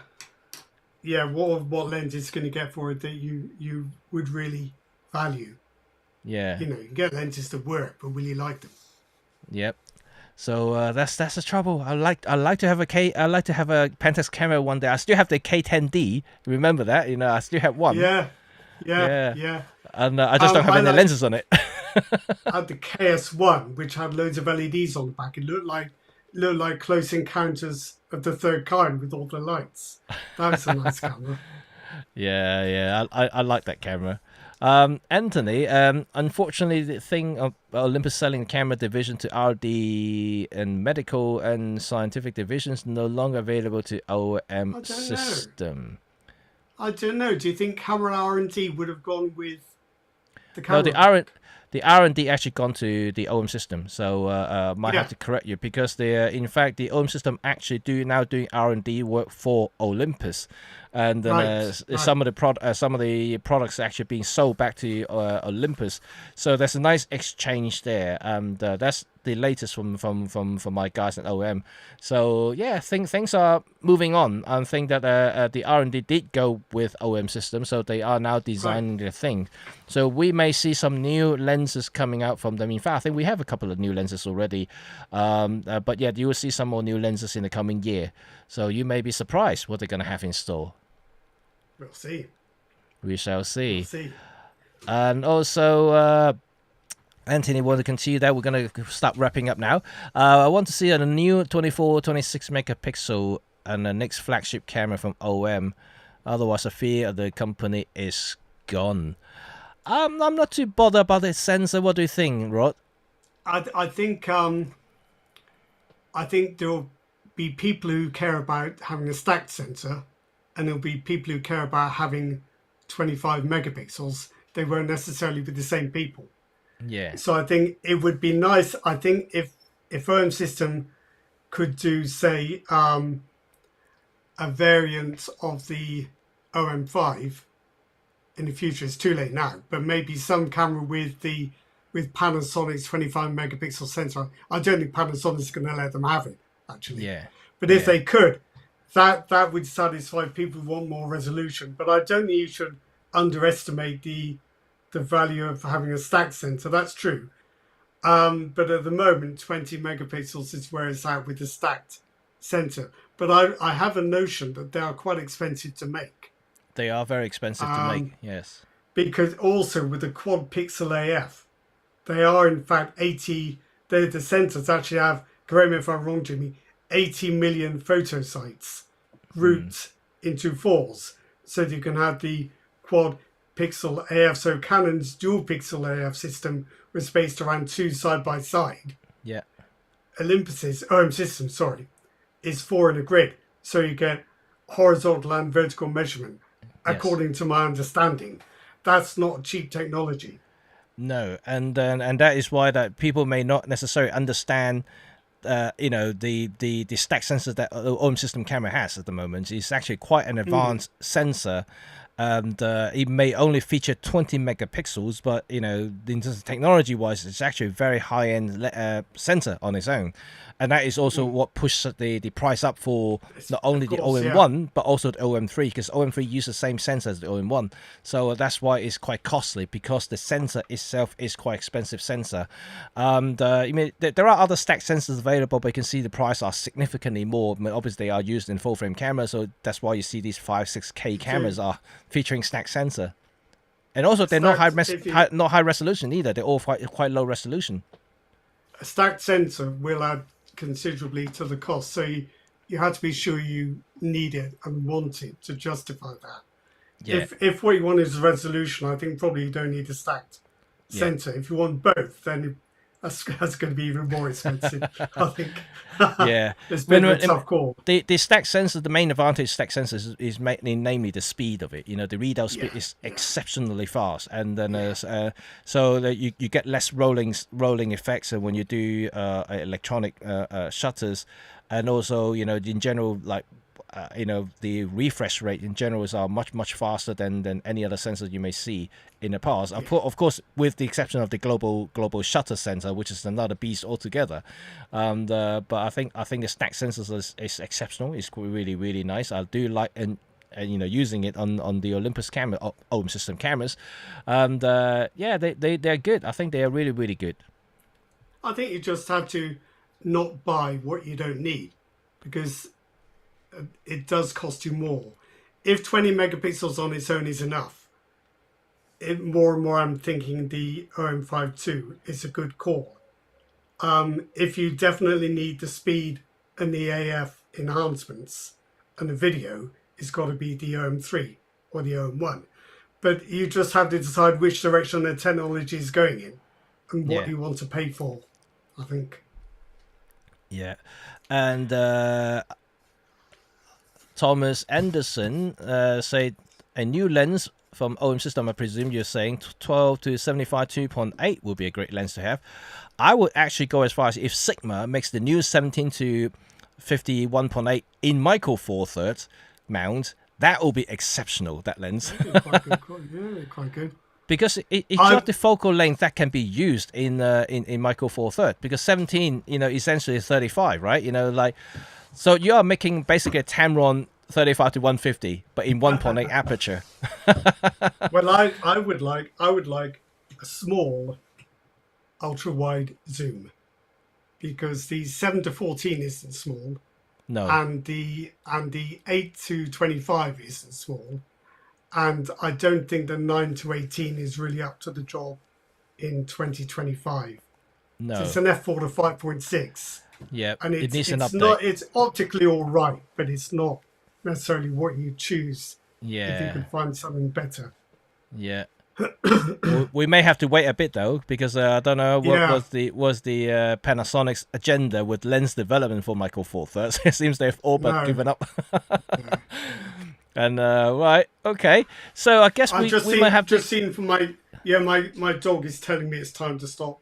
yeah. What lens is going to get for it that you would really value? Yeah, You can get lenses that work, but will you like them? yep. So that's the trouble. I like to have a Pentax camera one day. I still have the K10D. Remember that? I still have one. Yeah, yeah, Yeah, yeah. and I just don't have I any like lenses on it. had the KS1, which had loads of LEDs on the back. It looked like Close Encounters of the Third Kind with all the lights. That was a nice camera. Yeah, yeah, I like that camera. Anthony, unfortunately, the thing of Olympus selling the camera division to RD and medical and scientific divisions no longer available to OM I don't know. system. I don't know. Do you think camera R&D would have gone with the No, camera pack? The R&D actually gone to the OM system, so might have Yeah, to correct you because in fact the OM system actually doing R&D work for Olympus, and then right, right. some of the products are actually being sold back to Olympus. So there's a nice exchange there, and that's the latest from my guys at OM. So yeah, things are moving on. I think that the R&D did go with OM system, so they are now Right. designing their thing. So we may see some new lenses coming out from them. In fact, I think we have a couple of new lenses already. But yeah, you will see some more new lenses in the coming year. So you may be surprised what they're going to have in store. We'll see. We shall We'll see. see. And also, Anthony, want to continue that? We're going to start wrapping up now. I want to see a new 24, 26 megapixel and the next flagship camera from OM. Otherwise, I fear the company is gone. I'm not too bothered about the sensor. What do you think, Rod? I think there'll be people who care about having a stacked sensor, and there'll be people who care about having 25 megapixels. They won't necessarily be the same people. Yeah. So I think it would be nice. I think if OM System could do, say, a variant of the OM5 in the future, it's too late now, but maybe some camera with Panasonic's 25 megapixel sensor. I don't think Panasonic's going to let them have it, actually. Yeah. But if they could, that would satisfy people who want more resolution. But I don't think you should underestimate the value of having a stacked sensor. That's true. But at the moment, 20 megapixels is where it's at with the stacked sensor. But I have a notion that they are quite expensive to make. They are very expensive to make, yes. Because also with the quad pixel AF, they are in fact 80, the sensors actually have, correct me if I'm wrong, Jimmy, 80 million photo sites grouped into fours. So you can have the quad pixel AF. So Canon's dual pixel AF system was based around 2 side by side. Yeah. Olympus's OM system, is 4 in a grid. So you get horizontal and vertical measurement, according to my understanding. That's not cheap technology. No, and that is why that people may not necessarily understand. The stack sensor that OM system camera has at the moment is actually quite an advanced sensor, and it may only feature 20 megapixels, but in terms of technology wise, it's actually a very high end sensor on its own, and that is also what pushed the price up for not only the OM1 but also the OM3, because OM3 uses the same sensor as the OM1, so that's why it's quite costly, because the sensor itself is quite expensive sensor. There are other stack sensors available, but you can see the price are significantly more. Obviously, they are used in full frame cameras, so that's why you see these 5-6K cameras are featuring stack sensor, and also they're not high resolution either. They're all quite low resolution. A stacked sensor will add considerably to the cost, so you have to be sure you need it and want it to justify that. Yeah. If what you want is resolution, I think probably you don't need a stacked sensor. If you want both, then that's going to be even more expensive, I think. Yeah. It's been a tough call. The stack sensor, the main advantage of stack sensors is namely the speed of it. The readout speed is exceptionally fast, and then so that you get less rolling effects when you do electronic shutters, and also in general, like the refresh rate in general is much faster than any other sensor you may see in the past. Of course, with the exception of the global shutter sensor, which is another beast altogether. But I think the stack sensors is exceptional. It's really, really nice. I do like and using it on the Olympus camera, OM system cameras, and they're good. I think they are really, really good. I think you just have to not buy what you don't need, because it does cost you more. If 20 megapixels on its own is enough, more and more I'm thinking the OM5 II is a good call. If you definitely need the speed and the AF enhancements and the video, it's got to be the OM3 or the OM1. But you just have to decide which direction the technology is going in and what you want to pay for, I think. Yeah. And Thomas Anderson said a new lens from OM system. I presume you're saying 12 to 75 2.8 would be a great lens to have. I would actually go as far as, if Sigma makes the new 17 to 50 1.8 in micro four thirds mount, that will be exceptional, that lens. Quite good. Because it's got the focal length that can be used in micro four thirds, because 17 essentially is 35, right? So you are making basically a Tamron 35 to 150, but in 1.8 aperture. Well, I would like a small ultra wide zoom, because the 7 to 14 isn't small, No. and the 8 to 25 isn't small, and I don't think the 9 to 18 is really up to the job in 2025. So it's No. an f4 to 5.6, Yeah. and It needs an it's update. not, it's optically all right, but it's not necessarily what you choose if you Yeah. could find something better. Yeah. We may have to wait a bit though, because I don't know what Yeah, was the Panasonic's agenda with lens development for Micro Four Thirds. It seems they've all but no. given up. Yeah. And right, okay. So I guess I've we might have to. just seen from my dog is telling me it's time to stop.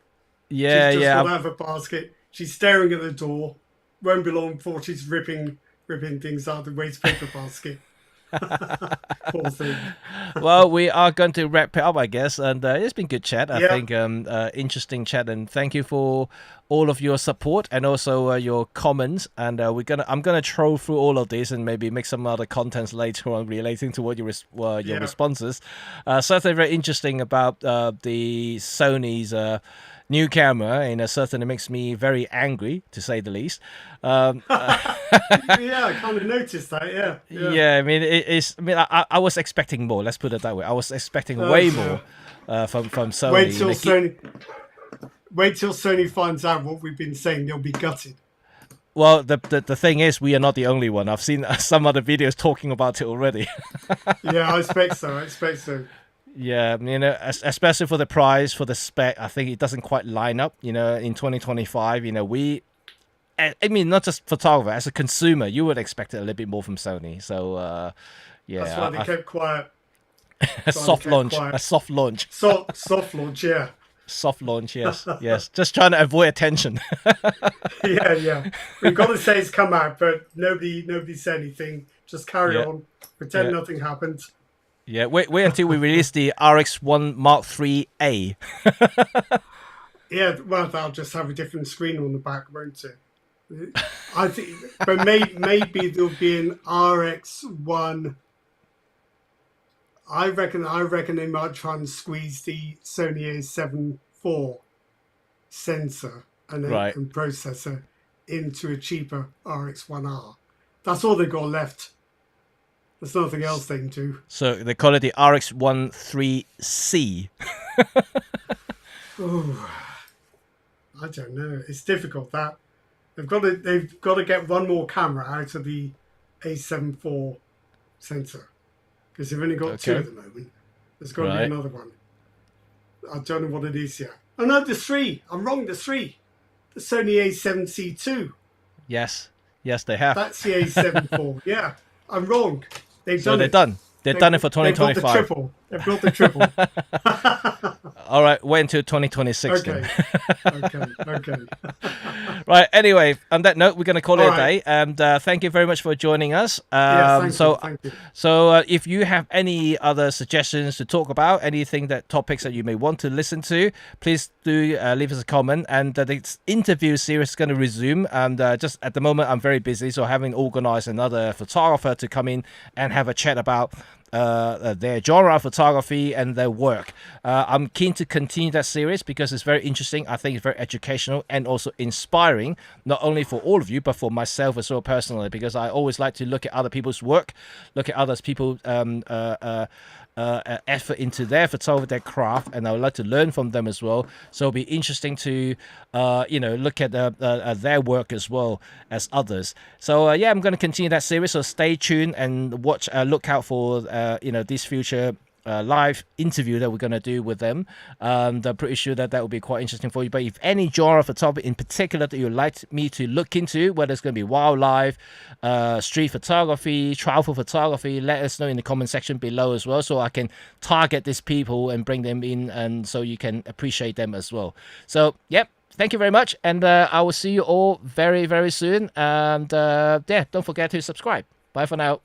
She's Yeah, just yeah. got out of a basket. She's staring at the door. Won't be long before she's ripping things out of the waste paper basket. Poor thing. Well, we are going to wrap it up, I guess, and it's been good chat. I Yeah, think interesting chat, and thank you for all of your support and also your comments. And I'm gonna troll through all of this and maybe make some other contents later on relating to what your yeah, responses. Certainly very interesting about the Sony's new camera, and certainly makes me very angry, to say the least. yeah. I kind of noticed that. Yeah, yeah. Yeah, I mean, it's. I mean, I was expecting more. Let's put it that way. I was expecting way Yeah. more from Sony. Wait till Sony. Wait till Sony finds out what we've been saying. They'll be gutted. Well, the thing is, we are not the only one. I've seen some other videos talking about it already. Yeah, I expect so. I expect so. Yeah, you know, especially for the price, for the spec, I think it doesn't quite line up. You know, in 2025, you know, I mean, not just photographer, as a consumer, you would expect it a little bit more from Sony. So, yeah, That's why they kept quiet. a soft launch, quiet. a soft launch, Soft launch. Yeah, soft launch. Yes, yes, just trying to avoid attention. yeah, yeah. We've got to say it's come out, but nobody said anything. Just carry Yeah. on. Pretend Yeah. nothing happened. Yeah, wait until we release the RX1 Mark III. Yeah, well, that'll just have a different screen on the back, won't it? I think, but maybe there'll be an RX1. I reckon they might try and squeeze the Sony A7 IV sensor and Right. and processor into a cheaper RX1R. That's all they've got left. There's nothing else they can do. So they call it the RX1 III-C. Oh, I don't know. It's difficult. That they've got to get one more camera out of the A7 IV sensor, because they've only got two Okay. at the moment. There's got to Right. be another one. I don't know what it is yet. Oh no, there's three. I'm wrong. There's three. The Sony A7C2. Yes, yes, they have. That's the A7 IV. Yeah, I'm wrong. They've So done they're it. done. They've done it for They've got the 2025. triple. They've got the triple. All right, wait until 2026 Okay. then. Okay. Right, anyway, on that note, we're going to call it All a right. day. And thank you very much for joining us. Yes, thank you. So if you have any other suggestions to talk about, anything topics that you may want to listen to, please do leave us a comment. And the interview series is going to resume. And just at the moment, I'm very busy, so I haven't organized another photographer to come in and have a chat about their genre of photography and their work. I'm keen to continue that series because it's very interesting. I think it's very educational and also inspiring, not only for all of you, but for myself as well personally, because I always like to look at other people's work, look at other people's effort into their photography, their craft, and I would like to learn from them as well. So it'll be interesting to look at their work as well as others. So yeah, I'm going to continue that series. So stay tuned and watch. Look out for this future live interview that we're going to do with them. I'm pretty sure that will be quite interesting for you. But if any genre of photography in particular that you'd like me to look into, whether it's going to be wildlife, street photography, travel photography, let us know in the comment section below as well, so I can target these people and bring them in, and so you can appreciate them as well. So yep, thank you very much, and I will see you all very, very soon. And yeah, don't forget to subscribe. Bye for now.